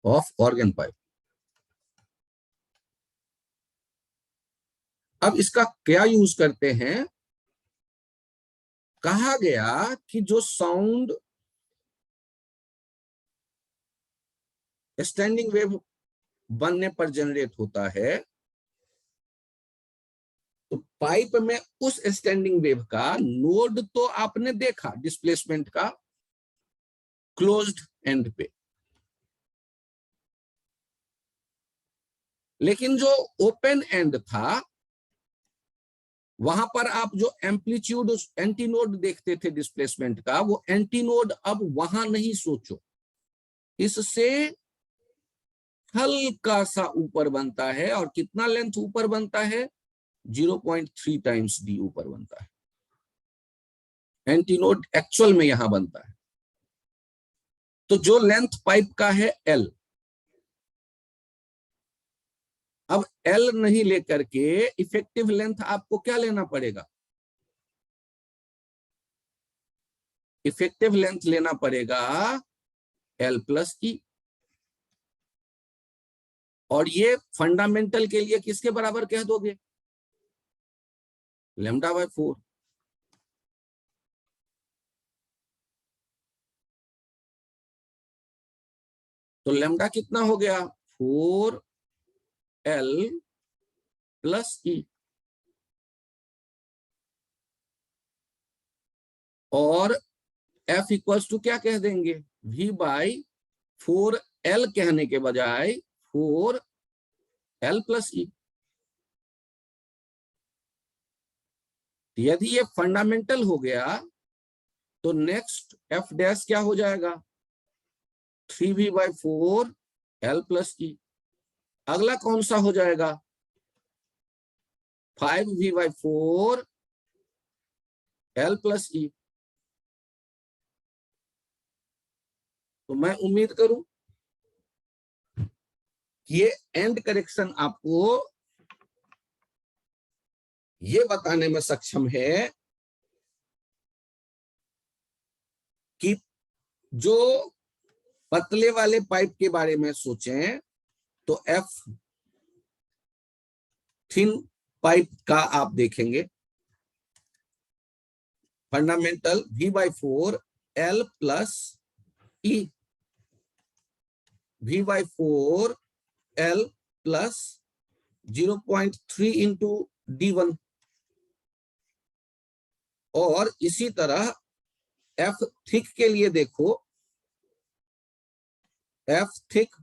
Of organ pipe. अब इसका क्या यूज करते हैं, कहा गया कि जो साउंड स्टैंडिंग वेव बनने पर जनरेट होता है तो पाइप में उस स्टैंडिंग वेव का नोड तो आपने देखा डिस्प्लेसमेंट का क्लोज्ड एंड पे, लेकिन जो ओपन एंड था वहां पर आप जो एम्पलीट्यूड एंटीनोड देखते थे डिस्प्लेसमेंट का, वो एंटीनोड अब वहां नहीं सोचो, इससे हल्का सा ऊपर बनता है। और कितना लेंथ ऊपर बनता है, 0.3 टाइम्स डी ऊपर बनता है। एंटीनोड एक्चुअल में यहां बनता है। तो जो लेंथ पाइप का है एल, अब एल नहीं लेकर के इफेक्टिव लेंथ आपको क्या लेना पड़ेगा, इफेक्टिव लेंथ लेना पड़ेगा एल प्लस ई। और ये फंडामेंटल के लिए किसके बराबर कह दोगे, λ/4। तो लैम्डा कितना हो गया, 4L प्लस ई। और F इक्वल्स टू क्या कह देंगे, V/4L कहने के बजाय 4L प्लस ई। यदि ये फंडामेंटल हो गया तो नेक्स्ट F डैश क्या हो जाएगा, 3V/4L प्लस ई। अगला कौन सा हो जाएगा, 5V/4L प्लस ई। तो मैं उम्मीद करूं कि ये एंड करेक्शन आपको ये बताने में सक्षम है कि जो पतले वाले पाइप के बारे में सोचें तो एफ थिन पाइप का आप देखेंगे, fundamental V/4L plus E, V/4L plus 0.3 into D1। और इसी तरह एफ थिक के लिए देखो, F thick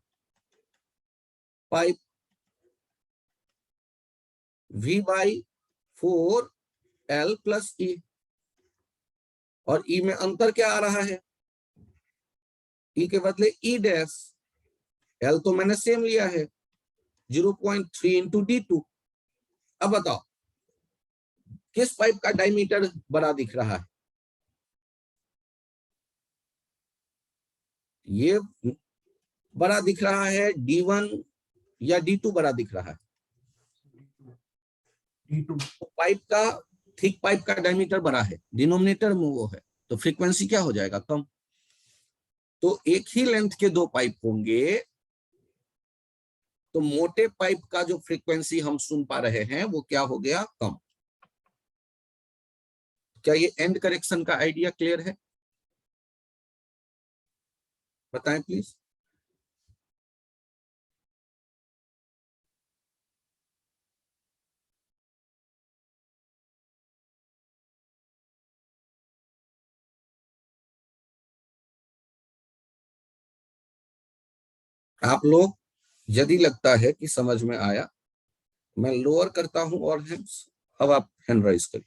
pipe V/4L plus E. और ई में अंतर क्या आ रहा है, ई के बदले ई डैश, एल तो मैंने सेम लिया है 0.3 इंटू D2। अब बताओ किस पाइप का डायमीटर बड़ा दिख रहा है, ये बड़ा दिख रहा है D1 या D2 बड़ा दिख रहा है? D2 तो पाइप का थिक पाइप का डायमीटर बड़ा है, डिनोमिनेटर में वो है, तो फ्रीक्वेंसी क्या हो जाएगा? कम। तो एक ही लेंथ के दो पाइप होंगे तो मोटे पाइप का जो फ्रीक्वेंसी हम सुन पा रहे हैं वो क्या हो गया? कम। क्या ये एंड करेक्शन का आइडिया क्लियर है? बताएं प्लीज। आप लोग यदि लगता है कि समझ में आया, मैं लोअर करता हूं और हैंड्स, अब आप हैंड राइज करिए।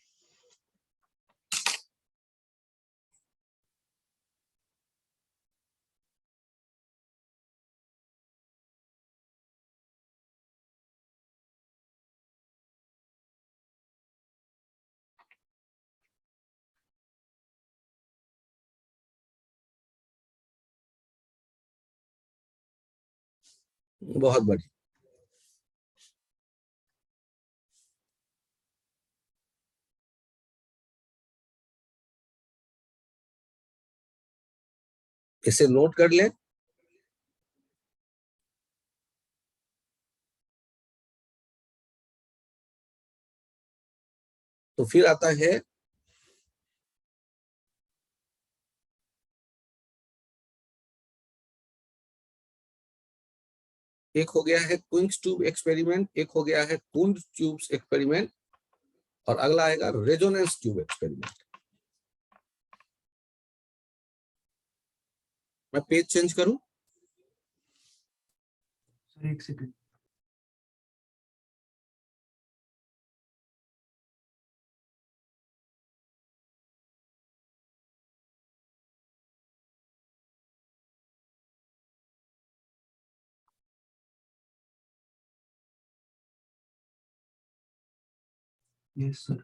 बहुत बढ़िया। इसे नोट कर लें। तो फिर आता है एक हो गया है क्विंस ट्यूब एक्सपेरिमेंट, एक हो गया है कूंड ट्यूब्स एक्सपेरिमेंट, और अगला आएगा रेजोनेंस ट्यूब एक्सपेरिमेंट। मैं पेज चेंज करूं? सर एक सेकंड। Yes sir.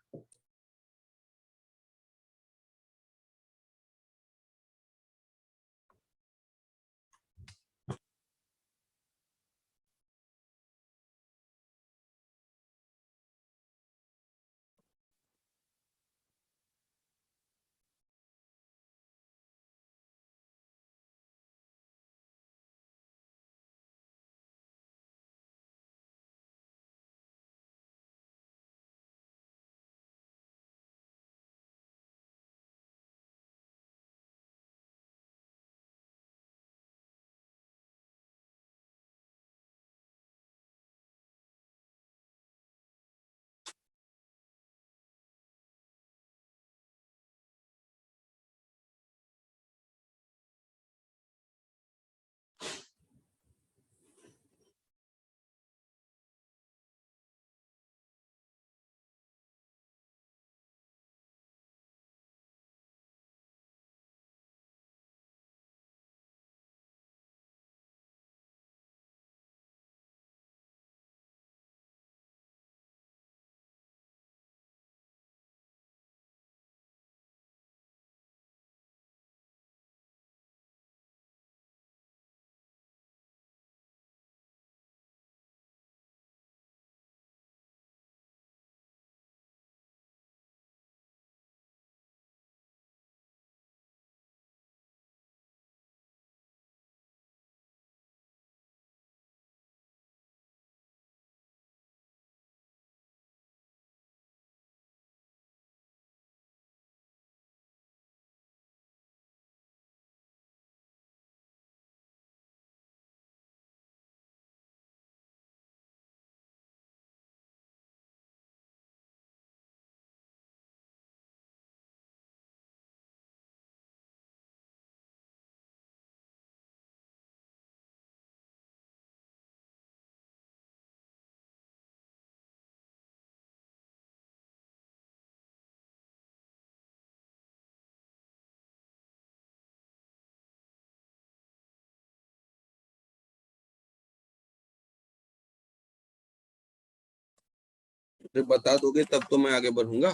तो बता दोगे तब तो मैं आगे बढ़ूंगा।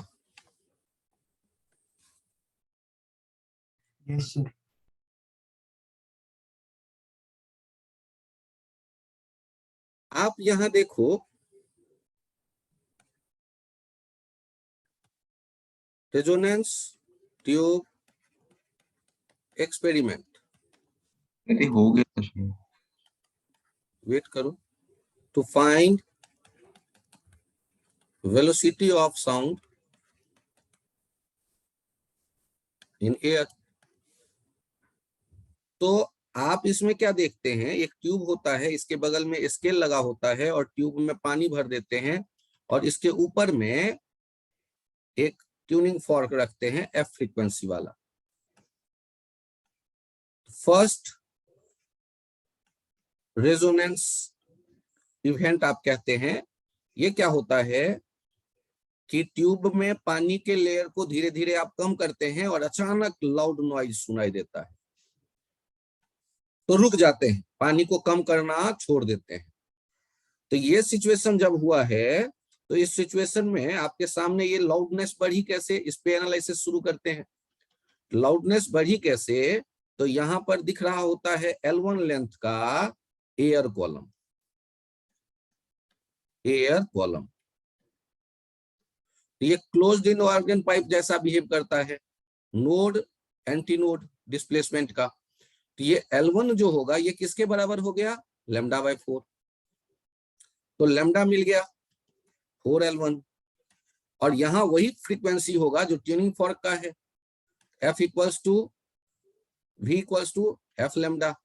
Yes sir. आप यहां देखो, रेजोनेंस ट्यूब एक्सपेरिमेंट, अरे हो गया सर। वेट करो, to find velocity of sound in air. तो आप इसमें क्या देखते हैं, एक ट्यूब होता है, इसके बगल में स्केल लगा होता है और ट्यूब में पानी भर देते हैं और इसके ऊपर में एक ट्यूनिंग फॉर्क रखते हैं एफ फ्रीक्वेंसी वाला। फर्स्ट रेजोनेंस इवेंट आप कहते हैं। ये क्या होता है कि ट्यूब में पानी के लेयर को धीरे धीरे आप कम करते हैं और अचानक लाउड नॉइज सुनाई देता है, तो रुक जाते हैं, पानी को कम करना छोड़ देते हैं। तो ये सिचुएशन जब हुआ है, तो इस सिचुएशन में आपके सामने ये लाउडनेस बढ़ी कैसे, इस पे एनालिसिस शुरू करते हैं। लाउडनेस बढ़ी कैसे, तो यहां पर दिख रहा होता है L1 लेंथ का एयर कॉलम, एयर कॉलम। ये क्लोज्ड इन ऑर्गन पाइप जैसा बिहेव करता है, नोड एंटी नोड डिस्प्लेसमेंट का। तो ये L1 जो होगा ये किसके बराबर हो गया, λ/4। तो लैम्डा मिल गया 4L1, और यहां वही फ्रीक्वेंसी होगा जो ट्यूनिंग फॉर्क का है, F equals to V equals to F lambda.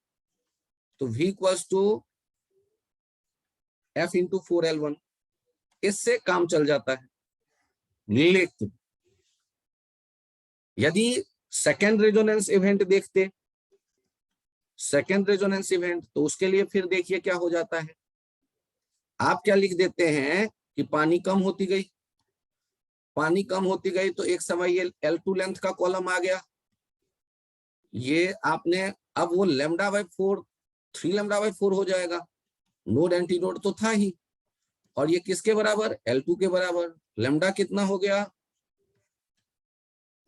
तो V equals to F into 4L1, इससे काम चल जाता है। लेकिन यदि सेकेंड रेजोनेंस इवेंट देखते, सेकेंड रेजोनेंस इवेंट, तो उसके लिए फिर देखिए क्या हो जाता है। आप क्या लिख देते हैं कि पानी कम होती गई, पानी कम होती गई, तो एक समय ये L2 लेंथ का कॉलम आ गया। ये आपने अब वो λ/4 3λ/4 हो जाएगा, नोड एंटी नोड तो था ही, और ये किसके बराबर, L2 के बराबर। लैम्डा कितना हो गया,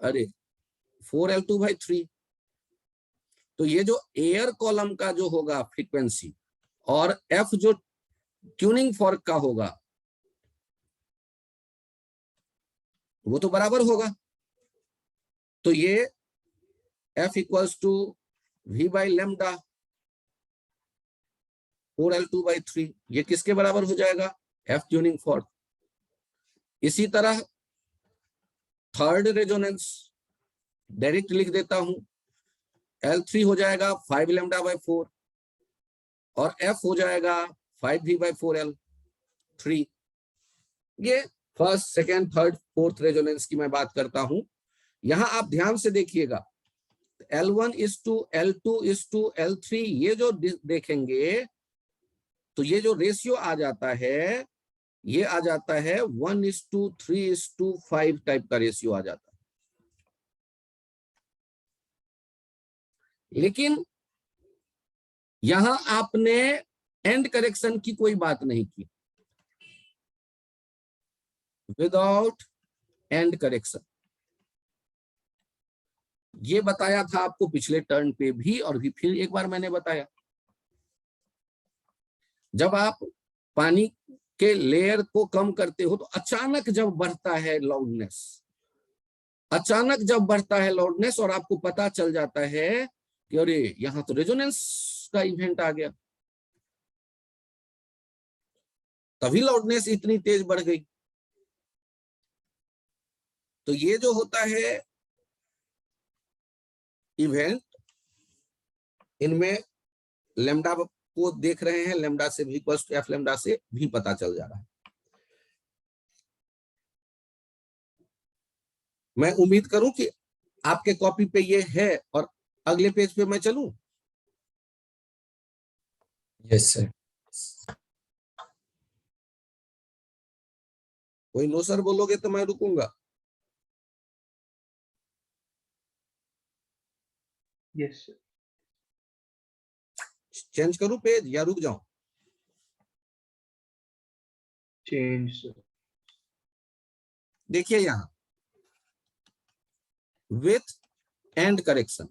अरे 4L2/3। तो ये जो एयर कॉलम का जो होगा फ्रीक्वेंसी और F जो ट्यूनिंग फॉर्क का होगा वो तो बराबर होगा। तो ये F equals to V/λ 4L2/3, ये किसके बराबर हो जाएगा, F ट्यूनिंग फॉर्क। इसी तरह थर्ड रेजोनेंस डायरेक्ट लिख देता हूं, L3 हो जाएगा 5λ/4 और F हो जाएगा 5V/4L3। ये first second third fourth resonance की मैं बात करता हूं। यहां आप ध्यान से देखिएगा, L1 is to L2 is to L3, ये जो देखेंगे तो ये जो रेशियो आ जाता है, ये आ जाता है 1:3:5 टाइप का रेशियो आ जाता है। लेकिन यहां आपने एंड करेक्शन की कोई बात नहीं की, विदाउट एंड करेक्शन। ये बताया था आपको पिछले टर्न पे भी, और भी फिर एक बार मैंने बताया, जब आप पानी के लेयर को कम करते हो तो अचानक जब बढ़ता है लाउडनेस, अचानक जब बढ़ता है लाउडनेस और आपको पता चल जाता है कि अरे यहां तो रेजोनेंस का इवेंट आ गया, तभी लाउडनेस इतनी तेज बढ़ गई। तो ये जो होता है इवेंट, इनमें लैम्डा को देख रहे हैं, लैम्डा से भी इक्वल्स टू F लैम्डा से भी पता चल जा रहा है। मैं उम्मीद करूं कि आपके कॉपी पे ये है, और अगले पेज पे मैं चलूं। Yes sir. कोई नो सर बोलोगे तो मैं रुकूंगा। Yes, sir. चेंज करूं पेज या रुक जाऊं? Change, sir. देखिए यहां with and correction,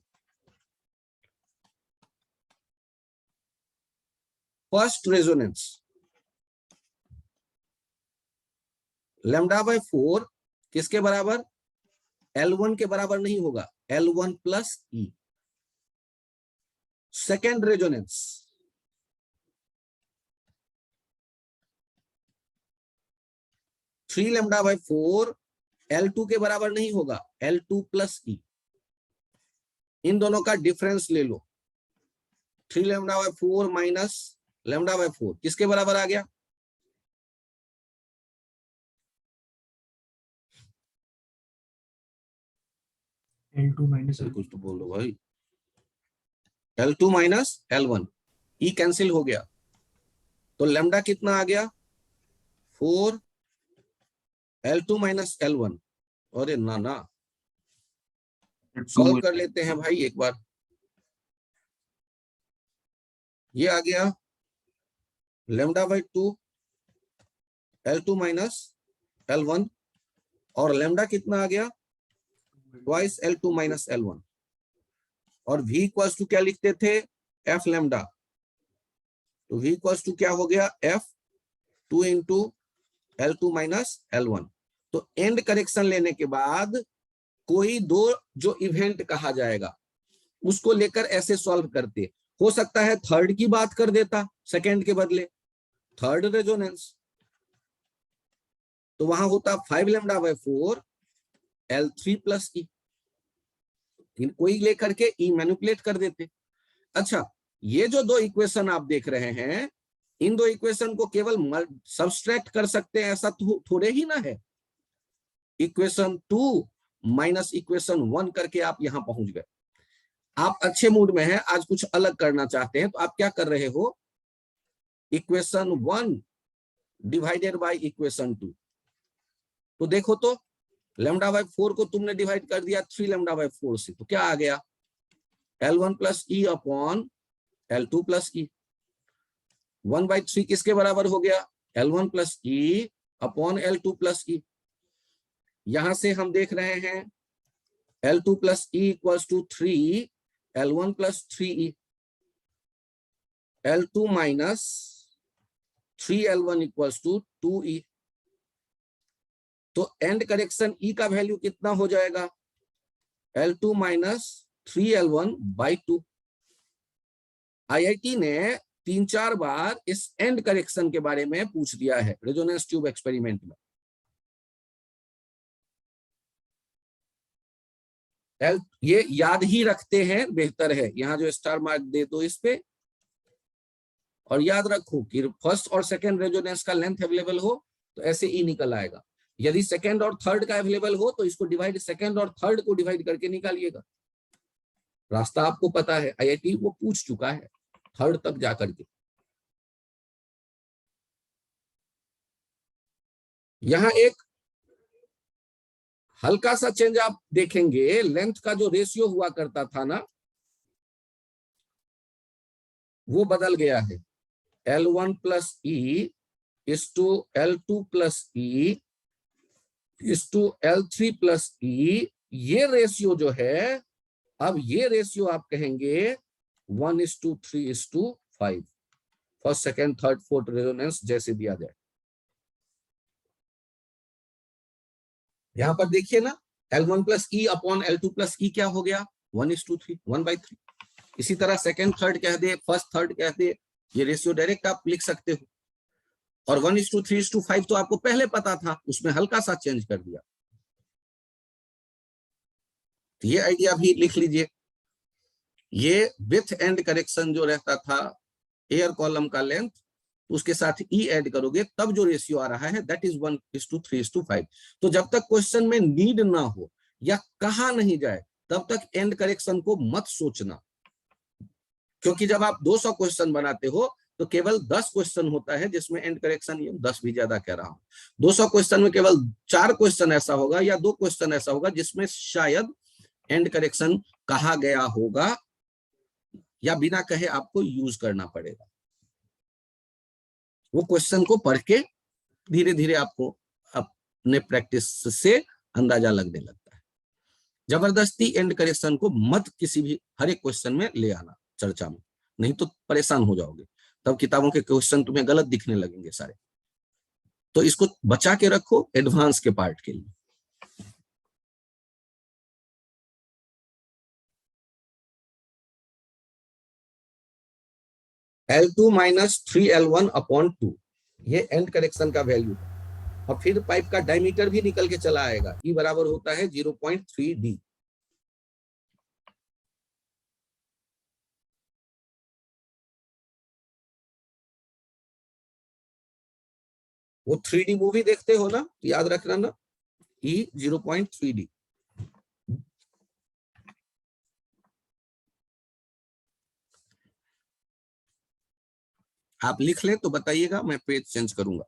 first resonance lambda by 4 किसके बराबर? L1 के बराबर नहीं होगा, L1 plus E. Second resonance, three lambda by 4 L2 के बराबर नहीं होगा, L2 प्लस ई। इन दोनों का डिफरेंस ले लो, 3 lambda by 4 minus lambda by 4 किसके बराबर आ गया? L2 minus चल कुछ तो बोल दो भाई। L2 माइनस L1, ई कैंसिल हो गया, तो लैम्डा कितना आ गया? 4 L2 माइनस L1। अरे ना ना, सॉल्व कर लेते हैं भाई एक बार। ये आ गया lambda by 2 L2 minus L1, और लैम्डा कितना आ गया? ट्वाइस L2 माइनस L1, और V इक्वल्स टू क्या लिखते थे? F lambda. तो V इक्वल्स टू क्या हो गया? F 2 into L2 minus L1। तो एंड करेक्शन लेने के बाद कोई दो जो इवेंट कहा जाएगा उसको लेकर ऐसे सॉल्व करते। हो सकता है थर्ड की बात कर देता सेकंड के बदले, थर्ड रेजोनेंस, तो वहां होता 5 लैम्डा बाय 4 L3 प्लस ई। कोई लेकर के ई मैनिपुलेट कर देते। अच्छा, ये जो दो इक्वेशन आप देख रहे हैं, इन दो इक्वेशन को केवल सब्सट्रैक्ट कर सकते हैं ऐसा थोड़े ही ना है। इक्वेशन 2 माइनस इक्वेशन 1 करके आप यहां पहुंच गए। आप अच्छे मूड में हैं, आज कुछ अलग करना चाहते हैं, तो आप क्या कर रहे हो? Equation 1 divided by equation 2। तो देखो तो, लैम्डा बाय 4 को तुमने डिवाइड कर दिया 3 लैम्डा बाय 4 से, तो क्या आ गया? L1 plus E upon L2 plus E. 1/3 किसके बराबर हो गया? L1 plus E upon L2 plus E. यहां से हम देख रहे हैं L2 plus E equals to 3 L1 प्लस 3e, L2 minus 3L1 equals to 2e। तो एंड करेक्शन ई का वैल्यू कितना हो जाएगा? L2 minus 3L1 by 2। IIT ने 3-4 बार इस एंड करेक्शन के बारे में पूछ दिया है रेजोनेंस ट्यूब एक्सपेरिमेंट में। ये याद ही रखते हैं, बेहतर है। यहां जो स्टार मार्क दे दो इस पे, और याद रखो कि फर्स्ट और सेकंड रेजोनेंस का लेंथ अवेलेबल हो तो ऐसे ई निकल आएगा। यदि सेकंड और थर्ड का अवेलेबल हो तो इसको डिवाइड, सेकंड और थर्ड को डिवाइड करके निकालिएगा। रास्ता आपको पता है, IIT वो पूछ चुका है थर्ड तक जाकर के। यहां एक हल्का सा चेंज आप देखेंगे, लेंथ का जो रेशियो हुआ करता था ना, वो बदल गया है। L1 plus E is to L2 plus E is to L3 plus E. ये रेशियो जो है, अब ये रेशियो आप कहेंगे 1:3:5, first second third fourth resonance जैसे दिया जाए। यहां पर देखिए ना, L1 plus E upon L2 plus E क्या हो गया? 1:3, 1/3। इसी तरह सेकेंड थर्ड कह दे, फर्स्ट थर्ड कह दे, ये रेशियो डायरेक्ट आप लिख सकते हो। और 1:3:5 तो आपको पहले पता था, उसमें हल्का सा चेंज कर दिया। तो ये आइडिया भी लिख लीजिए। ये विथ एंड करेक्शन जो रहता था एयर कॉलम का लेंथ, उसके साथ ई ऐड करोगे तब जो रेशियो आ रहा है दैट इज 1:3:5। तो जब तक क्वेश्चन में नीड ना हो या कहा नहीं जाए तब तक एंड करेक्शन को मत सोचना, क्योंकि जब आप 200 क्वेश्चन बनाते हो तो केवल 10 क्वेश्चन होता है जिसमें एंड करेक्शन, 10 भी ज्यादा कह रहा हूं, 200 क्वेश्चन में केवल 4 क्वेश्चन ऐसा होगा या 2 क्वेश्चन ऐसा होगा जिसमें शायद एंड करेक्शन कहा गया होगा या बिना कहे आपको यूज करना पड़ेगा। वो क्वेश्चन को पढ़ के धीरे धीरे आपको अपने प्रैक्टिस से अंदाजा लगने लगता है। जबरदस्ती एंड करेक्शन को मत किसी भी हर एक क्वेश्चन में ले आना चर्चा में, नहीं तो परेशान हो जाओगे। तब किताबों के क्वेश्चन तुम्हें गलत दिखने लगेंगे सारे। तो इसको बचा के रखो एडवांस के पार्ट के लिए। L2 माइनस 3L1 अपॉन 2, ये एंड करेक्शन का वैल्यू है। और फिर पाइप का डायमीटर भी निकल के चला आएगा, ई बराबर होता है 0.3D। वो 3D मूवी देखते हो ना, याद रखना ना, ई 0.3D। आप लिख लें तो बताइएगा, मैं पेज चेंज करूंगा।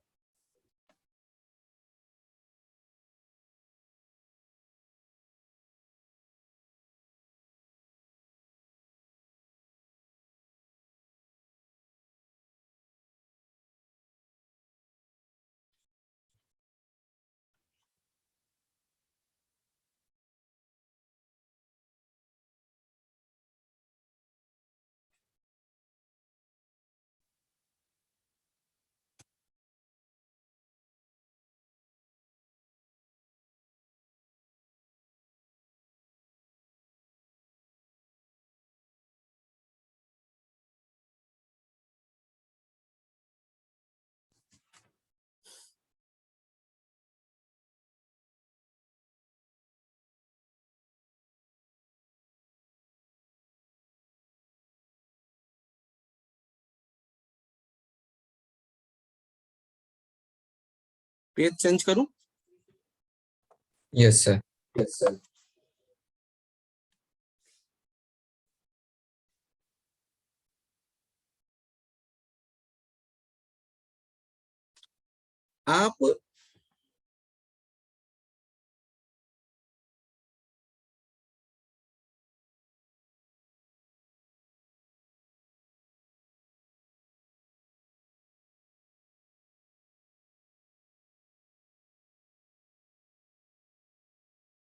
पेज चेंज करूं? Yes sir. Yes sir. आप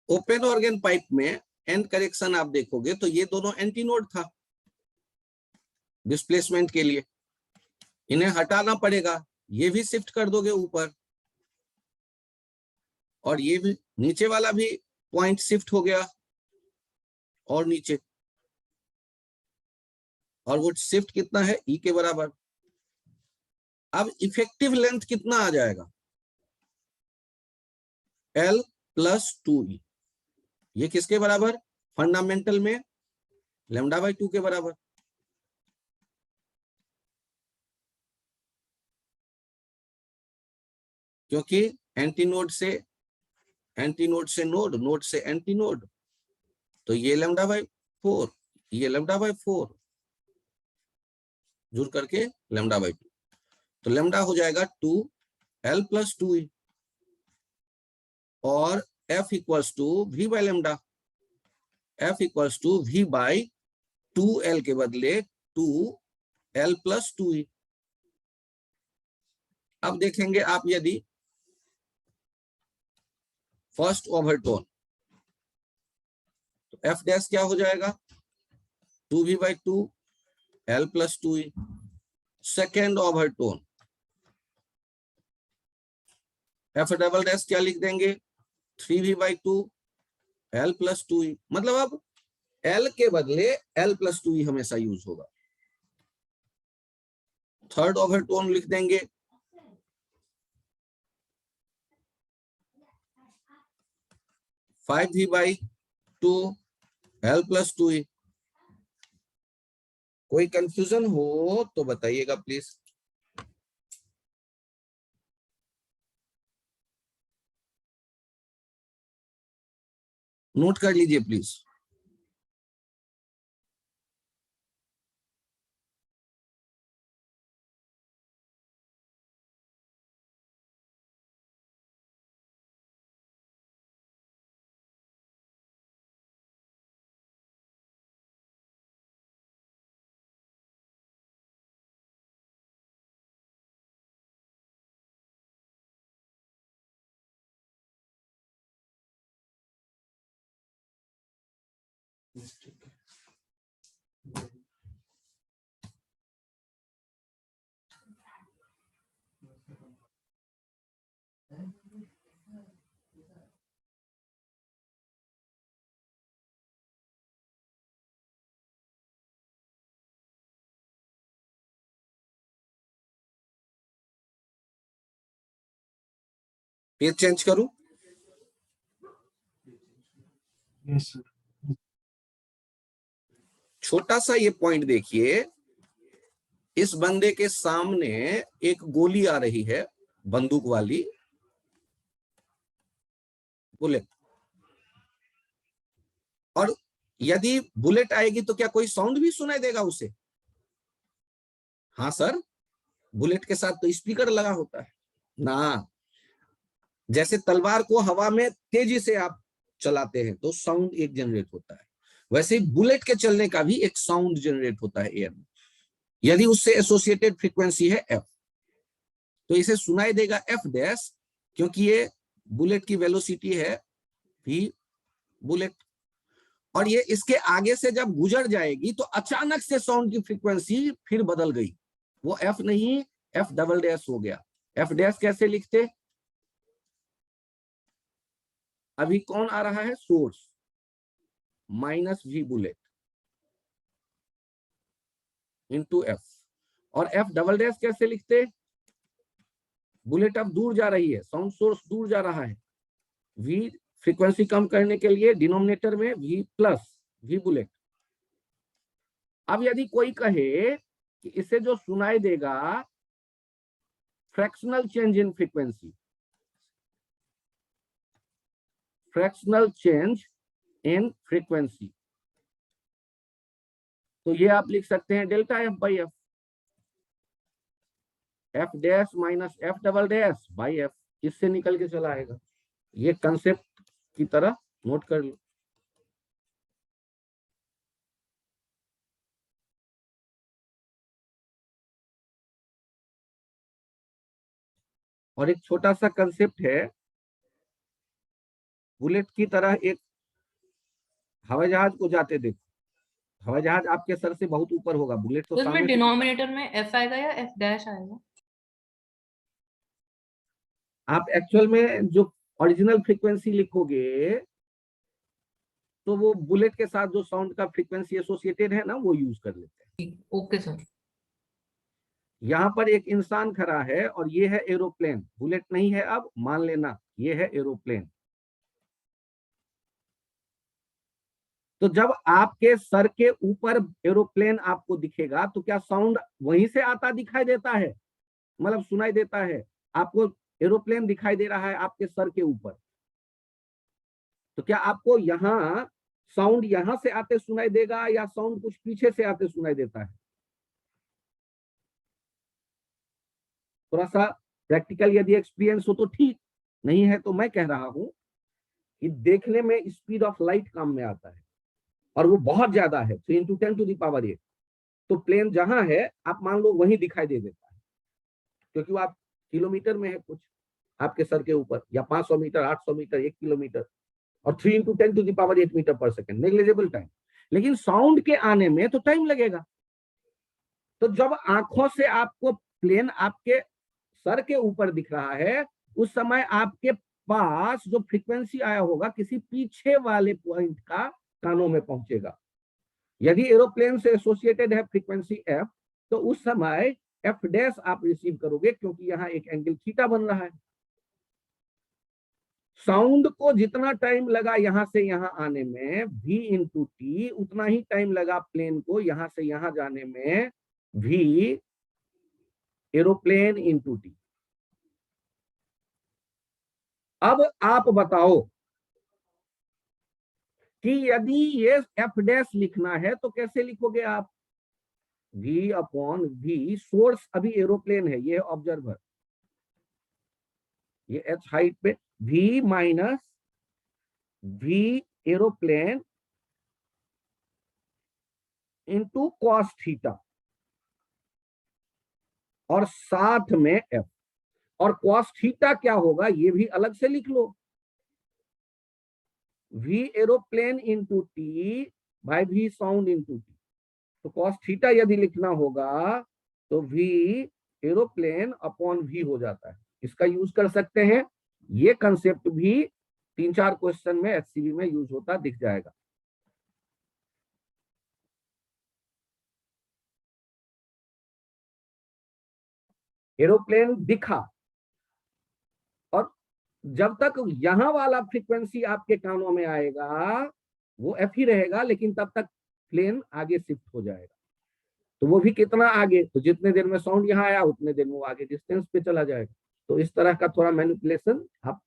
ओपन ऑर्गन पाइप में एंड करेक्शन आप देखोगे तो ये दोनों एंटीनोड था डिस्प्लेसमेंट के लिए, इन्हें हटाना पड़ेगा। ये भी शिफ्ट कर दोगे ऊपर, और ये भी नीचे वाला भी पॉइंट शिफ्ट हो गया और नीचे, और वो शिफ्ट कितना है, ई के बराबर। अब इफेक्टिव लेंथ कितना आ जाएगा, L प्लस 2E। ये किसके बराबर, फंडामेंटल में λ/2 के बराबर। क्योंकि एंटीनोड से नोड, नोड से एंटीनोड, तो ये λ/4, ये λ/4 जुड़ करके λ/2, तो लैम्डा हो जाएगा 2L प्लस 2E, और F equals to V by lambda, F equals to V by 2L के बदले 2L प्लस 2E। अब देखेंगे आप, यदि फर्स्ट ओवरटोन, तो F डैश क्या हो जाएगा, 2V by 2L plus 2E। Second overtone, F double dash क्या लिख देंगे, 3V by 2L plus 2E। मतलब अब L के बदले L प्लस 2E हमेशा यूज होगा। थर्ड ओवरटोन लिख देंगे 5V by 2L plus 2E। कोई कंफ्यूजन हो तो बताइएगा प्लीज। नोट कर लीजिए प्लीज। पेज चेंज करूं? Yes, sir. छोटा सा ये पॉइंट देखिए, इस बंदे के सामने एक गोली आ रही है, बंदूक वाली बुलेट, और यदि बुलेट आएगी तो क्या कोई साउंड भी सुनाई देगा उसे? हाँ सर, बुलेट के साथ तो स्पीकर लगा होता है ना। जैसे तलवार को हवा में तेजी से आप चलाते हैं तो साउंड एक जनरेट होता है, वैसे ही बुलेट के चलने का भी एक साउंड जनरेट होता है एयर में, यदि उससे एसोसिएटेड फ्रीक्वेंसी है एफ, तो इसे सुनाई देगा एफ डैश, क्योंकि ये बुलेट की वेलोसिटी है भी बुलेट, और ये इसके आगे से जब गुजर जाएगी तो अचानक से साउंड की फ्रीक्वेंसी फिर बदल गई, वो एफ नहीं एफ डबल डैश हो गया। एफ डैश कैसे लिखते? अभी कौन आ रहा है? Source minus V bullet into F, और एफ डबल डैश कैसे लिखते? बुलेट अब दूर जा रही है, साउंड सोर्स दूर जा रहा है, वी फ्रीक्वेंसी कम करने के लिए डिनोमिनेटर में वी प्लस वी बुलेट। अब यदि कोई कहे कि इसे जो सुनाई देगा fractional change in frequency, fractional change in frequency, तो ये आप लिख सकते हैं delta F by F, F dash minus F double dash by F, इससे निकल के चला आएगा। ये कंसेप्ट की तरह नोट कर लो। और एक छोटा सा कंसेप्ट है, बुलेट की तरह एक हवाई जहाज को जाते देखो, हवाई जहाज आपके सर से बहुत ऊपर होगा, बुलेट तो तो सामने इसमें से। डिनोमिनेटर में एफ आएगा या एफ डैश आएगा? आप एक्चुअल में जो ओरिजिनल फ्रीक्वेंसी लिखोगे तो वो बुलेट के साथ जो साउंड का फ्रीक्वेंसी एसोसिएटेड है ना, वो यूज कर लेते हैं। Okay sir. यहाँ पर एक इंसान खड़ा है और ये है एरोप्लेन, बुलेट नहीं है, अब मान लेना ये है एरोप्लेन। तो जब आपके सर के ऊपर एरोप्लेन आपको दिखेगा तो क्या साउंड वहीं से आता दिखाई देता है, मतलब सुनाई देता है? आपको एरोप्लेन दिखाई दे रहा है आपके सर के ऊपर, तो क्या आपको यहाँ साउंड यहां से आते सुनाई देगा या साउंड कुछ पीछे से आते सुनाई देता है? थोड़ा सा प्रैक्टिकल यदि एक्सपीरियंस हो तो ठीक, नहीं है तो मैं कह रहा हूं कि देखने में स्पीड ऑफ लाइट काम में आता है और वो बहुत ज्यादा है, 3 × 10⁸, तो प्लेन जहां है आप मान लो वहीं दिखाई दे देता है, क्योंकि वो आप किलोमीटर में है कुछ आपके सर के ऊपर, या 500 मीटर, 800 मीटर, 1 किलोमीटर, और 3 × 10⁸ metre per second, negligible time. लेकिन साउंड के आने में तो टाइम लगेगा। तो जब आंखों से आपको प्लेन आपके सर के ऊपर दिख रहा है, उस समय आपके पास जो फ्रीक्वेंसी आया होगा किसी पीछे वाले पॉइंट का कानों में पहुंचेगा। यदि एरोप्लेन से एसोसिएटेड है फ्रीक्वेंसी एफ, तो उस समय एफ डैश आप रिसीव करोगे, क्योंकि यहाँ एक एंगल थीटा बन रहा है। साउंड को जितना टाइम लगा यहां से यहां आने में v × t, उतना ही टाइम लगा प्लेन को यहां से यहां जाने में v एरोप्लेन × t। अब आप बताओ कि यदि ये एफ डैश लिखना है तो कैसे लिखोगे आप? v/v, सोर्स अभी एरोप्लेन है, ये ऑब्जर्वर, ये h हाइट पे, v minus v aeroplane into cos theta, और साथ में f, और कॉस थीटा क्या होगा ये भी अलग से लिख लो, v aeroplane × t by v sound × t। तो कॉस थीटा यदि लिखना होगा तो v एरोप्लेन अपॉन v हो जाता है। इसका यूज कर सकते हैं, ये कंसेप्ट भी 3-4 क्वेश्चन में एचसीबी में यूज होता दिख जाएगा। एरोप्लेन दिखा और जब तक यहां वाला फ्रीक्वेंसी आपके कानों में आएगा वो एफ ही रहेगा, लेकिन तब तक प्लेन आगे शिफ्ट हो जाएगा। तो वो भी कितना आगे, तो जितने देर में साउंड यहाँ आया उतने देर में वो आगे डिस्टेंस पे चला जाएगा। तो इस तरह का थोड़ा मैनिपुलेशन आप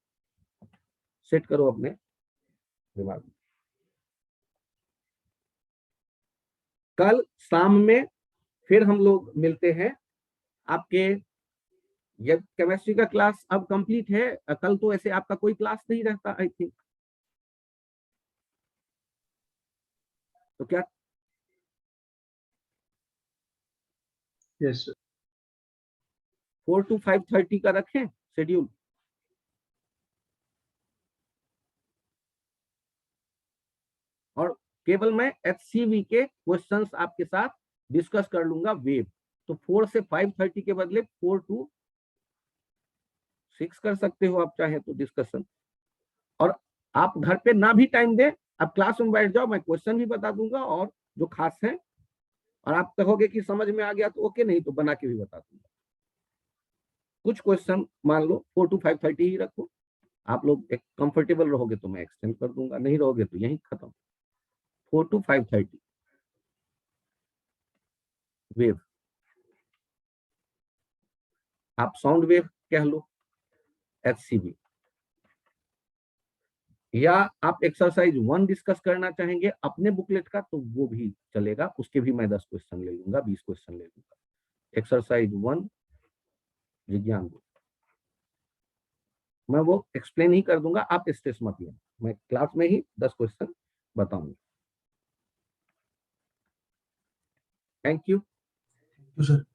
सेट करो अपने दिमाग में। कल शाम में फिर हम लोग मिलते हैं। आपके ये केमिस्ट्री का क्लास अब कंप्लीट है। कल तो ऐसे आपका कोई क्लास नहीं रहता आई थिंक, तो क्या Yes, sir. 4 to 5:30 का रखें शेड्यूल? और केवल मैं HCV के क्वेश्चंस आपके साथ डिस्कस कर लूंगा वेव। तो 4 से 5:30 के बदले 4 to 6 कर सकते हो आप चाहे तो डिस्कशन। और आप घर पे ना भी टाइम दें, आप क्लास में बैठ जाओ, मैं क्वेश्चन भी बता दूंगा और जो खास है, और आप कहोगे कि समझ में आ गया तो ओके, नहीं तो बना के भी बता दूंगा। कुछ क्वेश्चन मान लो 4 to 5:30 ही रखो। आप लोग एक कंफर्टेबल रहोगे तो मैं एक्सटेंड कर दूंगा, नहीं रहोगे तो यही खत्म। 4 to 5:30 वेव, आप साउंड वेव कह लो, HCV, या आप एक्सरसाइज 1 डिस्कस करना चाहेंगे अपने बुकलेट का तो वो भी चलेगा, उसके भी मैं 10 क्वेश्चन ले लूंगा, 20 क्वेश्चन ले लूंगा। एक्सरसाइज 1 विज्ञान बुक, मैं वो एक्सप्लेन ही कर दूंगा, आप स्ट्रेस मत लेना, मैं क्लास में ही 10 क्वेश्चन बताऊंगा। Thank you. Thank you, sir.